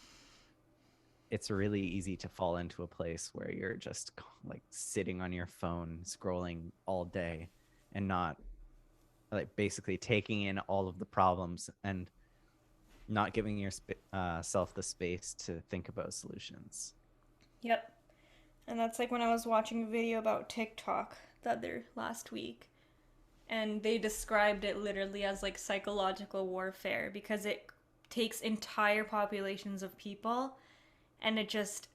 it's really easy to fall into a place where you're just like sitting on your phone scrolling all day and not like basically taking in all of the problems and not giving yourself the space to think about solutions. Yep. And that's like when I was watching a video about TikTok the other last week, and they described it literally as like psychological warfare because it takes entire populations of people and it just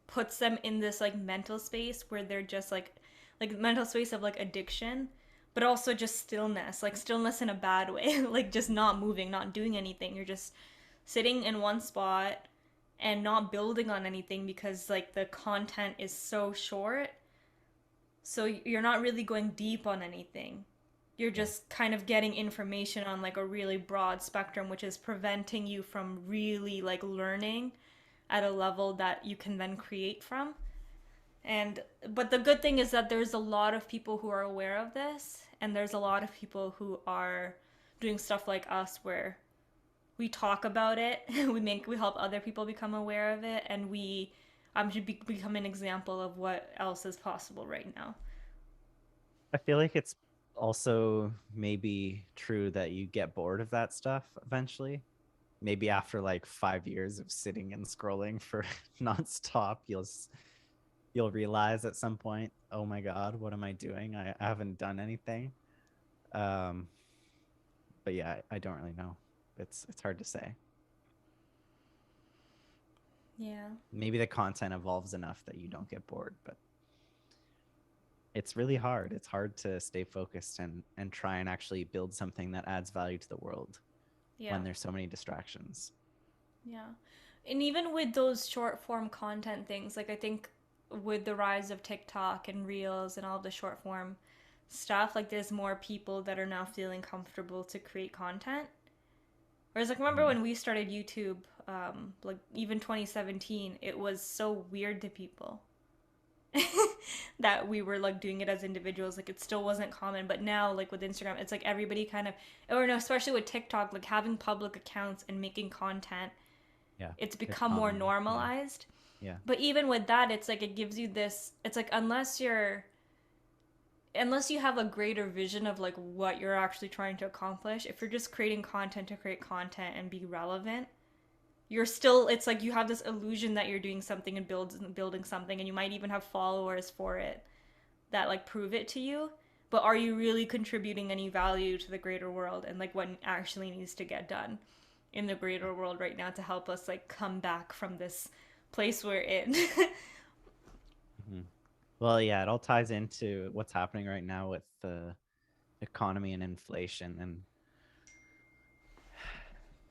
puts them in this like mental space where they're just like mental space of like addiction, but also just stillness, like stillness in a bad way, like just not moving, not doing anything. You're just sitting in one spot and not building on anything because like the content is so short. So you're not really going deep on anything. You're Yeah. just kind of getting information on like a really broad spectrum, which is preventing you from really like learning at a level that you can then create from. And but the good thing is that there's a lot of people who are aware of this, and there's a lot of people who are doing stuff like us where we talk about it, we help other people become aware of it, and we should become an example of what else is possible right now. I feel like it's also maybe true that you get bored of that stuff eventually. Maybe after like 5 years of sitting and scrolling for nonstop, you'll realize at some point, oh my god, what am I doing? I haven't done anything. Um, but yeah, I don't really know. It's hard to say. Yeah. Maybe the content evolves enough that you don't get bored, but it's really hard. It's hard to stay focused and try and actually build something that adds value to the world Yeah. when there's so many distractions. Yeah. And even with those short form content things, like I think with the rise of TikTok and Reels and all of the short form stuff, like there's more people that are now feeling comfortable to create content. Whereas like remember Mhm. when we started YouTube, like even 2017, it was so weird to people that we were like doing it as individuals. Like it still wasn't common, but now like with Instagram, it's like everybody kind of, or no, especially with TikTok, like having public accounts and making content, Yeah, it's it's become more common. Yeah, normalized. yeah, But even with that, it's like it gives you this, it's like unless you have a greater vision of like what you're actually trying to accomplish, if you're just creating content to create content and be relevant, you're still, it's like you have this illusion that you're doing something and building something, and you might even have followers for it that like prove it to you, but are you really contributing any value to the greater world and like what actually needs to get done in the greater world right now to help us like come back from this place we're in? hmm. Well, yeah, it all ties into what's happening right now with the economy and inflation, and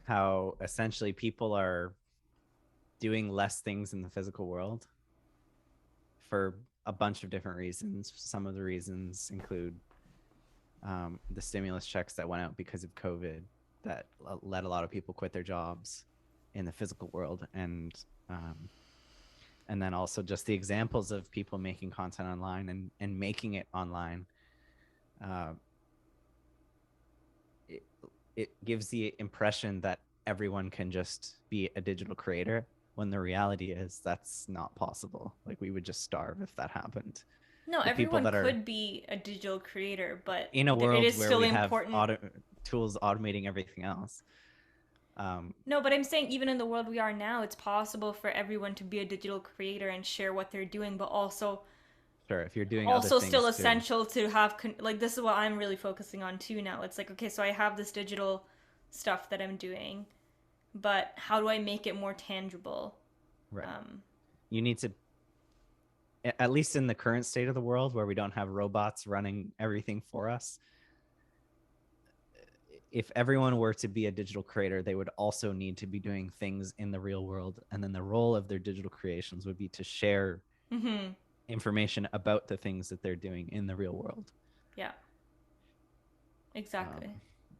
how essentially people are doing less things in the physical world for a bunch of different reasons. Some of the reasons include the stimulus checks that went out because of COVID that let a lot of people quit their jobs in the physical world, and then also just the examples of people making content online and making it online. Uh, it gives the impression that everyone can just be a digital creator, when the reality is that's not possible. Like, we would just starve if that happened. No, The people everyone that are could be a digital creator, but in a it world is where still we have important. tools automating everything else. No, but I'm saying even in the world we are now, it's possible for everyone to be a digital creator and share what they're doing, but Sure, if you're doing other also still things too. essential to have like this is what I'm really focusing on too now. It's like, okay, so I have this digital stuff that I'm doing, but how do I make it more tangible? Right. Um, You need to, at least in the current state of the world where we don't have robots running everything for us, if everyone were to be a digital creator, they would also need to be doing things in the real world. And then the role of their digital creations would be to share mm-hmm. information about the things that they're doing in the real world. Yeah, Um, exactly.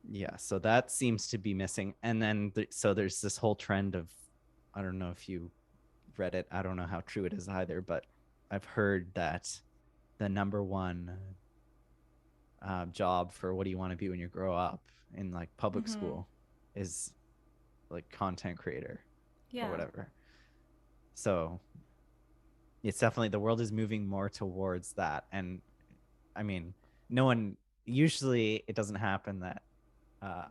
yeah, so that seems to be missing. And then, so there's this whole trend of, I don't know if you read it, I don't know how true it is either, but I've heard that the number one job for what do you want to be when you grow up in like public Mm-hmm. school is like content creator or Yeah. whatever. So it's definitely, the world is moving more towards that. And I mean, no one, usually it doesn't happen that uh,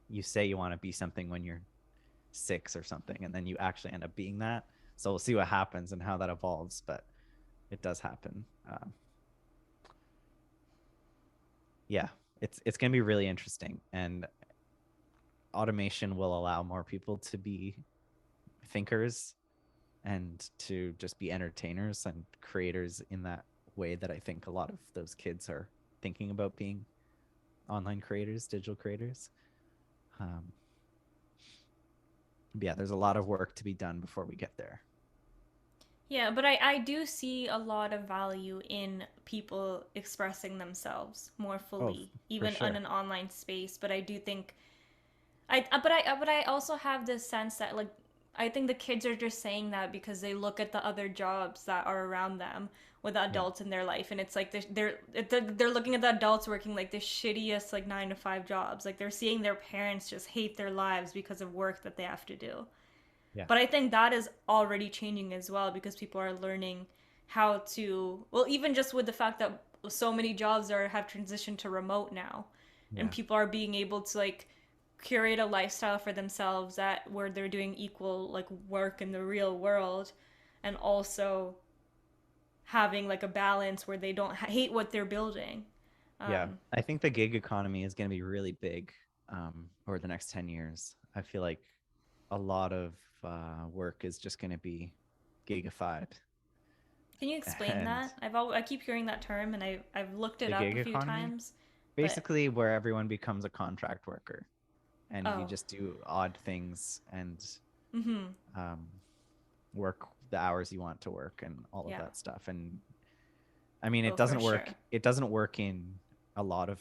you say you want to be something when you're 6 or something, and then you actually end up being that. So we'll see what happens and how that evolves, but it does happen. Yeah, it's gonna be really interesting, and automation will allow more people to be thinkers and to just be entertainers and creators in that way that I think a lot of those kids are thinking about being online creators, digital creators. Um, yeah, there's a lot of work to be done before we get there. Yeah, but I do see a lot of value in people expressing themselves more Oh, fully, for even in sure. an online space. But I do think but I also have this sense that like I think the kids are just saying that because they look at the other jobs that are around them with the Yeah. adults in their life, and it's like they're looking at the adults working like the shittiest like 9 to 5 jobs. Like they're seeing their parents just hate their lives because of work that they have to do. Yeah. But I think that is already changing as well because people are learning how to, well, even just with the fact that so many jobs are have transitioned to remote now, and Yeah. people are being able to like curate a lifestyle for themselves that where they're doing equal like work in the real world, and also having like a balance where they don't hate what they're building. Yeah. Um, I think the gig economy is going to be really big over the next 10 years. I feel like a lot of work is just going to be gigified. can you explain And that? I keep hearing that term, and I've looked it the up gig a few economy, times, but basically where everyone becomes a contract worker and you oh, just do odd things and mm-hmm, um, work the hours you want to work and all of yeah, that stuff. And I mean, oh for work. sure. It doesn't work in a lot of,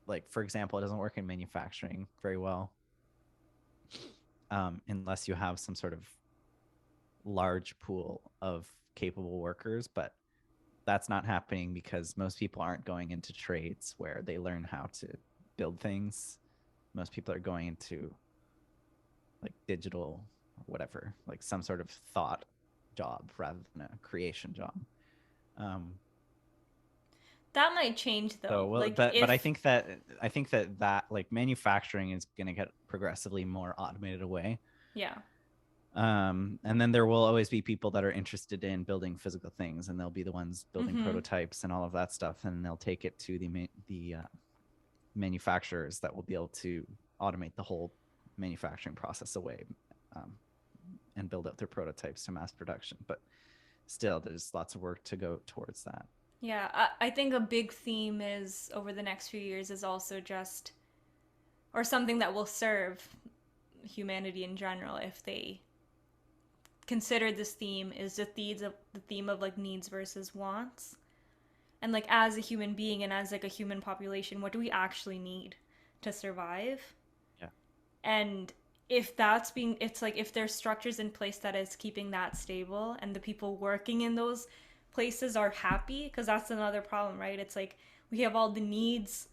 like, for example, it doesn't work in manufacturing very well, unless you have some sort of large pool of capable workers. But that's not happening because most people aren't going into trades where they learn how to build things. Most people are going into like digital, whatever, like some sort of thought job rather than a creation job. Um, That might change so though. well, Like but if I think that like manufacturing is going to get progressively more automated away. yeah. And then there will always be people that are interested in building physical things, and they'll be the ones building Mm-hmm. prototypes and all of that stuff, and they'll take it to the manufacturers that will be able to automate the whole manufacturing process away, um, and build out their prototypes to mass production. But still, there's lots of work to go towards that. Yeah, I think a big theme is over the next few years is also just or something that will serve humanity in general if they considered this theme is the theme of like needs versus wants. And like as a human being and as like a human population, what do we actually need to survive? Yeah. And if that's being, it's like if there's structures in place that is keeping that stable and the people working in those places are happy, because that's another problem, right? It's like we have all the needs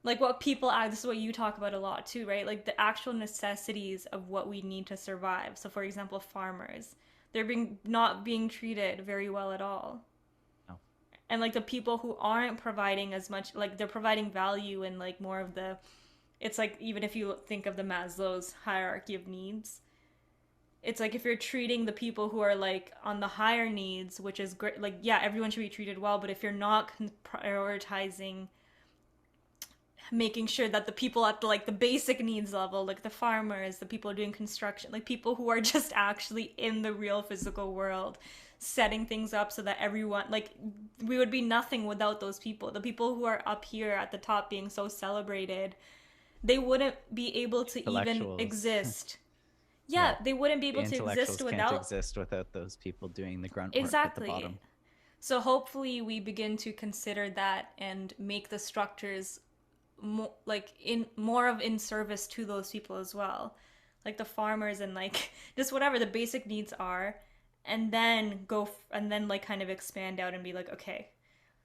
like what people add, this is what you talk about a lot too, right? Like the actual necessities of what we need to survive. So for example, farmers, they're being not being treated very well at all. No. And like the people who aren't providing as much, like they're providing value in like more of the, it's like even if you think of the Maslow's hierarchy of needs, it's like if you're treating the people who are like on the higher needs, which is great, like yeah, everyone should be treated well, but if you're not prioritizing making sure that the people at the like the basic needs level, like the farmers, the people doing construction, like people who are just actually in the real physical world, setting things up so that everyone, like we would be nothing without those people. The people who are up here at the top being so celebrated, they wouldn't be able to even exist. Yeah, Yeah. they wouldn't be The able to exist intellectuals without can't exist without those people doing the grunt work at the exactly. bottom. So hopefully we begin to consider that and make the structures more like in service to those people as well, like the farmers and like just whatever the basic needs are, and then and then like kind of expand out and be like, okay,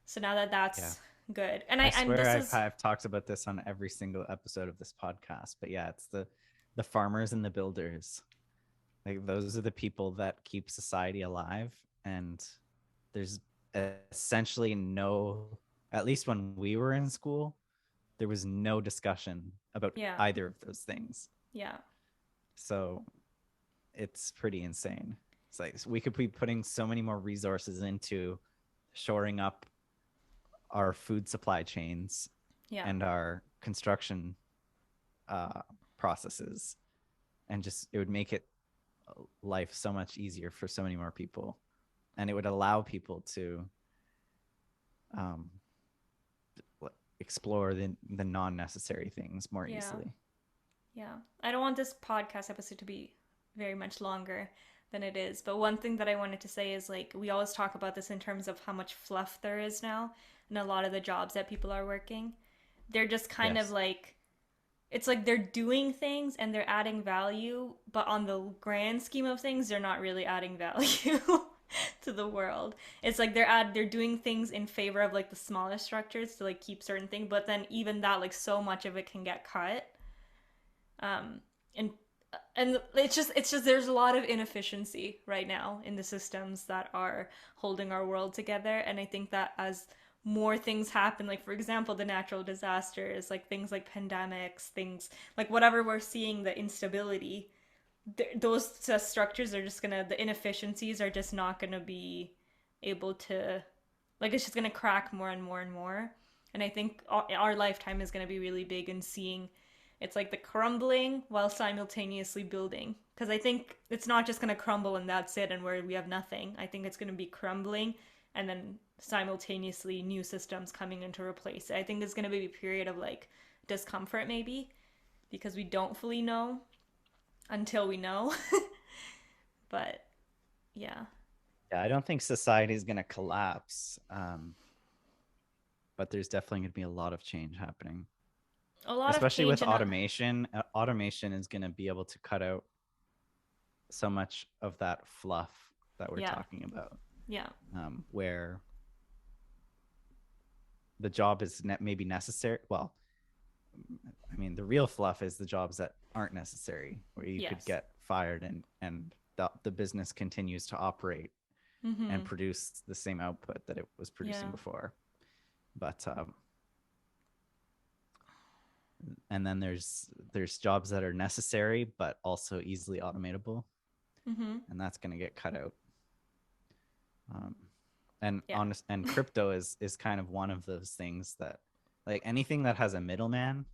so now that that's Yeah. good. And I and swear this is I've talked about this on every single episode of this podcast, but yeah, it's the farmers and the builders. Like those are the people that keep society alive, and there's essentially no, at least when we were in school, there was no discussion about yeah, either of those things. yeah, So it's pretty insane. It's like we could be putting so many more resources into shoring up our food supply chains yeah, and our construction processes, and just it would make it life so much easier for so many more people, and it would allow people to um, explore the non-necessary things more yeah, easily. yeah. I don't want this podcast episode to be very much longer than it is, but one thing that I wanted to say is like we always talk about this in terms of how much fluff there is now and a lot of the jobs that people are working, they're just kind of like, it's like they're doing things and they're adding value, but on the grand scheme of things, they're not really adding value to the world. It's like they're doing things in favor of like the smaller structures to like keep certain things, but then even that, like so much of it can get cut. And it's just there's a lot of inefficiency right now in the systems that are holding our world together, and I think that as more things happen, like for example the natural disasters, like things like pandemics, things like whatever we're seeing, the instability, those structures are just gonna, the inefficiencies are just not gonna be able to, like it's just gonna crack more and more and more. And I think our lifetime is gonna be really big in seeing, it's like the crumbling while simultaneously building, because I think it's not just gonna crumble and that's it and where we have nothing. I think it's gonna be crumbling and then simultaneously new systems coming in to replace it. I think there's going to be a period of like discomfort maybe because we don't fully know until we know. But yeah. Yeah, I don't think society is going to collapse, but there's definitely going to be a lot of change happening. A lot especially of with automation. Automation is going to be able to cut out so much of that fluff that we're talking about. Yeah. Where the job is maybe necessary. Well, I mean, the real fluff is the jobs that aren't necessary, where you could get fired and the business continues to operate and produce the same output that it was producing before. But and then there's jobs that are necessary but also easily automatable, and that's going to get cut out. And crypto is kind of one of those things that, like, anything that has a middleman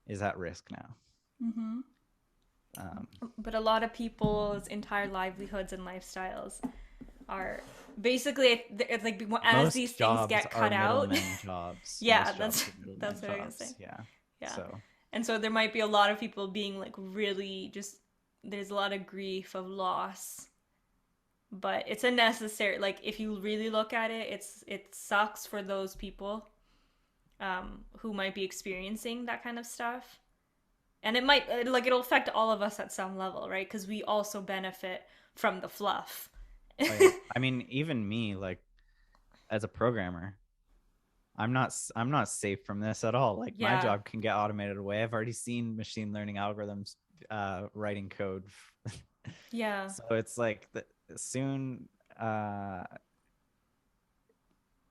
is at risk now. But a lot of people's entire livelihoods and lifestyles are basically, it's like as most these things get cut out. Jobs. Yeah, that's what I was gonna say. Yeah. And so there might be a lot of people being like really just there's a lot of grief of loss, but it's a necessary, like if you really look at it, it sucks for those people who might be experiencing that kind of stuff. And it might, like, it'll affect all of us at some level, right? Because we also benefit from the fluff. Oh yeah. I mean, even me, like as a programmer, I'm not safe from this at all. Like my Yeah. job can get automated away. I've already seen machine learning algorithms writing code. Yeah. So it's like soon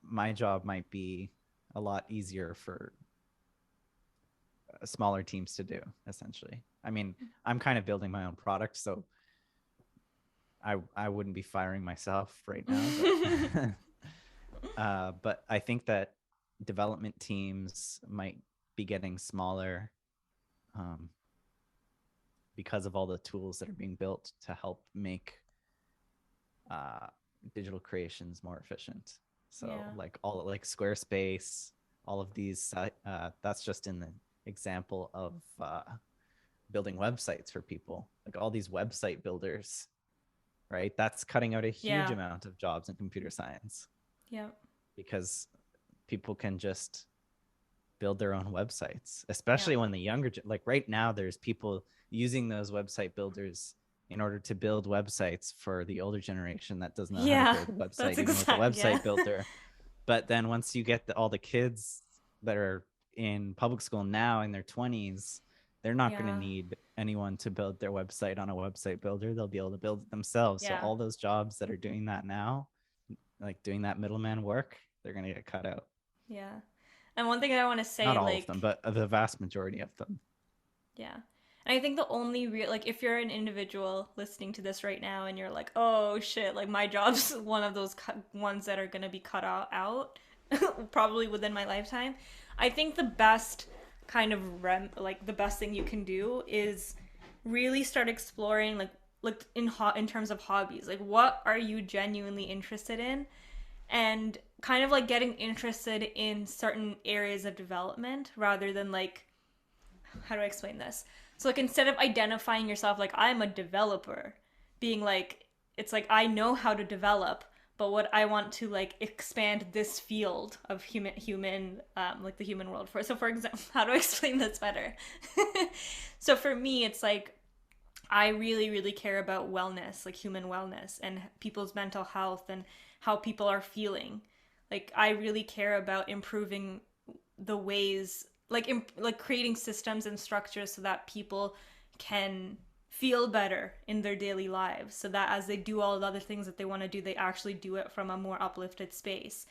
my job might be a lot easier for smaller teams to do, essentially. I mean, I'm kind of building my own product, so I wouldn't be firing myself right now, but but I think that development teams might be getting smaller um, because of all the tools that are being built to help make uh, digital creations more efficient. So Yeah. like all like Squarespace, all of these, that's just in the example of building websites for people. Like all these website builders, right? That's cutting out a huge Yeah. amount of jobs in computer science Yeah. because people can just build their own websites, Yeah. especially when the younger, like right now, there's people using those website builders in order to build websites for the older generation that doesn't know how to Yeah. build a That's website, even with a exact. Yeah. website builder. But then once you get all the kids that are in public school now in their 20s, they're not going to Yeah. need anyone to build their website on a website builder. They'll be able to build it themselves. So Yeah. all those jobs that are doing that now, like doing that middleman work, they're going to get cut out. Yeah. And one thing that I want to Not say, all of them, like, but the vast majority of them. yeah. And I think the only real, like, if you're an individual listening to this right now and you're like, oh shit, like, my job's one of those ones that are going to be cut out, probably within my lifetime, I think the best kind of like, the best thing you can do is really start exploring, like in terms of hobbies. Like, what are you genuinely interested in? And kind of like getting interested in certain areas of development rather than like, how do I explain this? So like instead of identifying yourself like I'm a developer, being like it's like I know how to develop, but what I want to like expand this field of human like the human world for. So for example, how do I explain this better? So for me, it's like I really, really care about wellness, like human wellness and people's mental health and how people are feeling. Like I really care about improving the ways, like creating systems and structures so that people can feel better in their daily lives, so that as they do all the other things that they want to do, they actually do it from a more uplifted space.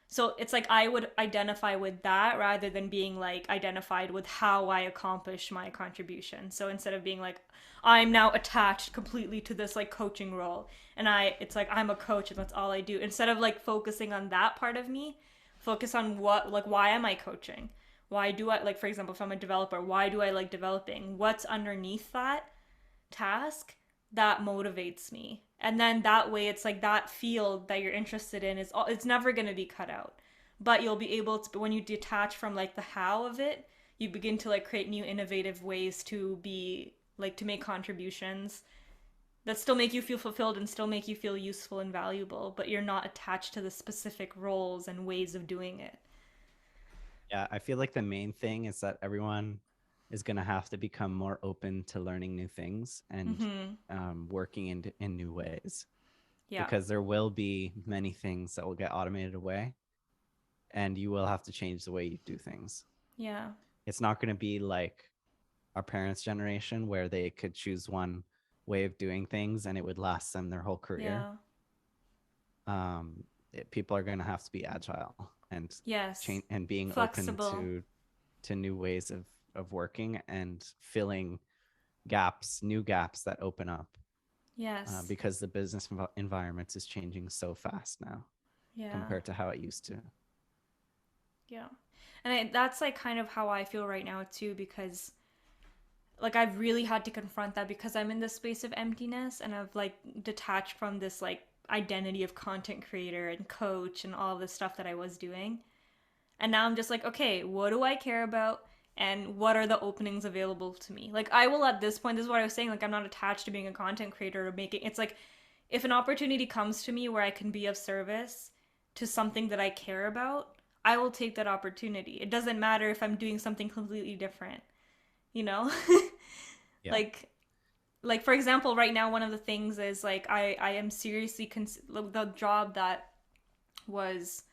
So it's like I would identify with that rather than being like identified with how I accomplish my contribution. So instead of being like I'm now attached completely to this like coaching role and it's like I'm a coach and that's all I do. Instead of like focusing on that part of me, focus on what like why am I coaching? Why do I like for example if I'm a developer, why do I like developing? What's underneath that task that motivates me, and then that way it's like that field that you're interested in is it's never going to be cut out, but you'll be able to when you detach from like the how of it, you begin to like create new innovative ways to be like to make contributions that still make you feel fulfilled and still make you feel useful and valuable, but you're not attached to the specific roles and ways of doing it. Yeah, I feel like the main thing is that everyone is going to have to become more open to learning new things and Mm-hmm. working in new ways, Yeah. because there will be many things that will get automated away and you will have to change the way you do things. Yeah. It's not going to be like our parents' generation where they could choose one way of doing things and it would last them their whole career. Yeah. People are going to have to be agile and Yes. change and being open Flexible. to new ways of working and filling gaps, new gaps that open up, Yes. because the business environment is changing so fast now Yeah. compared to how it used to. Yeah. And that's like kind of how I feel right now too, because like I've really had to confront that because I'm in this space of emptiness and I've like detached from this like identity of content creator and coach and all this stuff that I was doing. And now I'm just like, okay, what do I care about? and what are the openings available to me. Like, I will, at this point, this is what I was saying, like, I'm not attached to being a content creator or making, it's like, if an opportunity comes to me where I can be of service to something that I care about, I will take that opportunity. It doesn't matter if I'm doing something completely different, you know? Yeah. Like for example, right now, one of the things is like, I am seriously, the job that was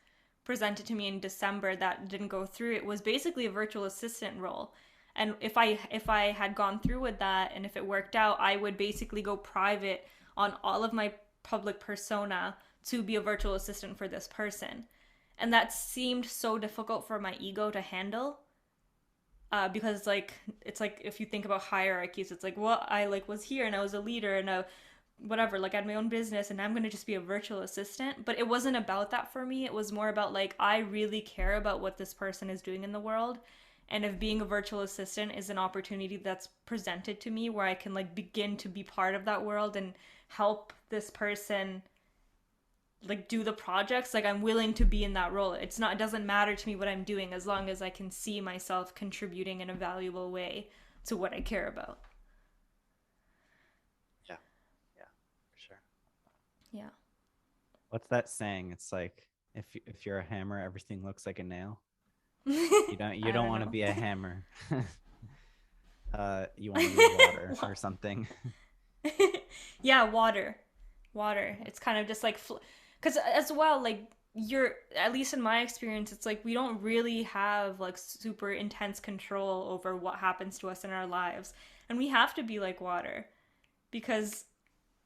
presented to me in December that didn't go through, it was basically a virtual assistant role. And if I had gone through with that and if it worked out, I would basically go private on all of my public persona to be a virtual assistant for this person. And that seemed so difficult for my ego to handle. Because like, it's like, if you think about hierarchies, it's like, well, I like was here and I was a leader and a whatever, like I had my own business and I'm going to just be a virtual assistant. But it wasn't about that for me. It was more about like, I really care about what this person is doing in the world. And if being a virtual assistant is an opportunity that's presented to me where I can like begin to be part of that world and help this person like do the projects, like I'm willing to be in that role. It doesn't matter to me what I'm doing as long as I can see myself contributing in a valuable way to what I care about. Yeah. Yeah, for sure. Yeah. What's that saying? It's like, if you're a hammer, everything looks like a nail. You don't want to know. be a hammer. You want to be water or something. Yeah, water. It's kind of just like, because as well, like you're, at least in my experience, it's like we don't really have like super intense control over what happens to us in our lives. And we have to be like water because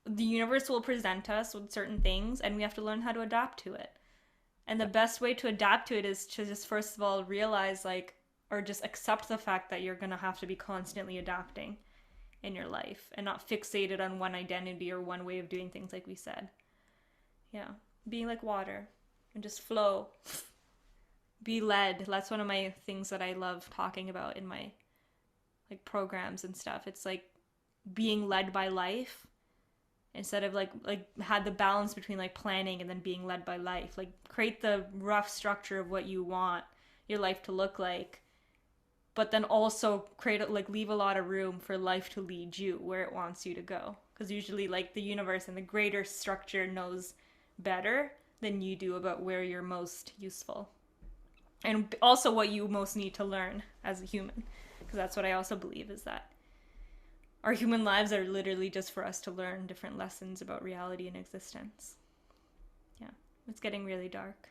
the universe will present us with certain things and we have to learn how to adapt to it. And the best way to adapt to it is to just first of all realize like, or just accept the fact that you're going to have to be constantly adapting in your life and not fixated on one identity or one way of doing things, like we said. Yeah. Being like water and just flow. Be led. That's one of my things that I love talking about in my like programs and stuff. It's like being led by life instead of like had the balance between like planning and then being led by life. Like create the rough structure of what you want your life to look like, but then also leave a lot of room for life to lead you where it wants you to go. Because usually like the universe and the greater structure knows better than you do about where you're most useful. And also what you most need to learn as a human. Because that's what I also believe, is that our human lives are literally just for us to learn different lessons about reality and existence. Yeah, it's getting really dark.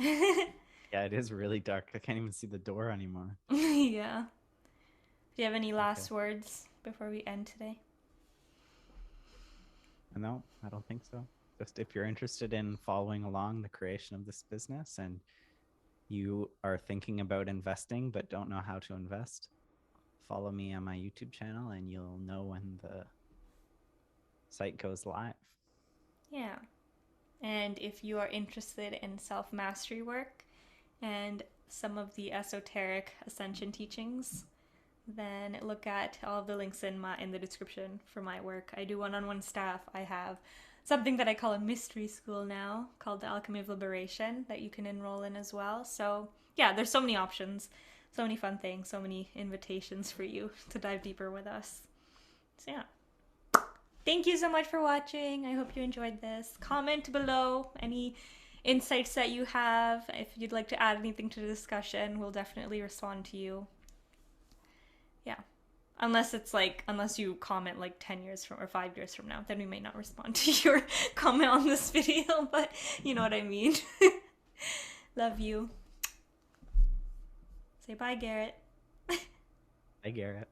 Yeah, it is really dark. I can't even see the door anymore. Yeah. Do you have any last words before we end today? No, I don't think so. Just if you're interested in following along the creation of this business and you are thinking about investing but don't know how to invest, follow me on my YouTube channel and you'll know when the site goes live. Yeah. And if you are interested in self-mastery work and some of the esoteric ascension teachings, then look at all of the links in the description for my work. I do one-on-one staff. I have something that I call a mystery school now called the Alchemy of Liberation that you can enroll in as well. So yeah, there's so many options, so many fun things, so many invitations for you to dive deeper with us. So yeah. Thank you so much for watching. I hope you enjoyed this. Comment below any insights that you have. If you'd like to add anything to the discussion, we'll definitely respond to you. Yeah. Unless you comment like 10 years from or 5 years from now, then we may not respond to your comment on this video, but you know what I mean. Love you. Say bye, Garett. Bye, Garett.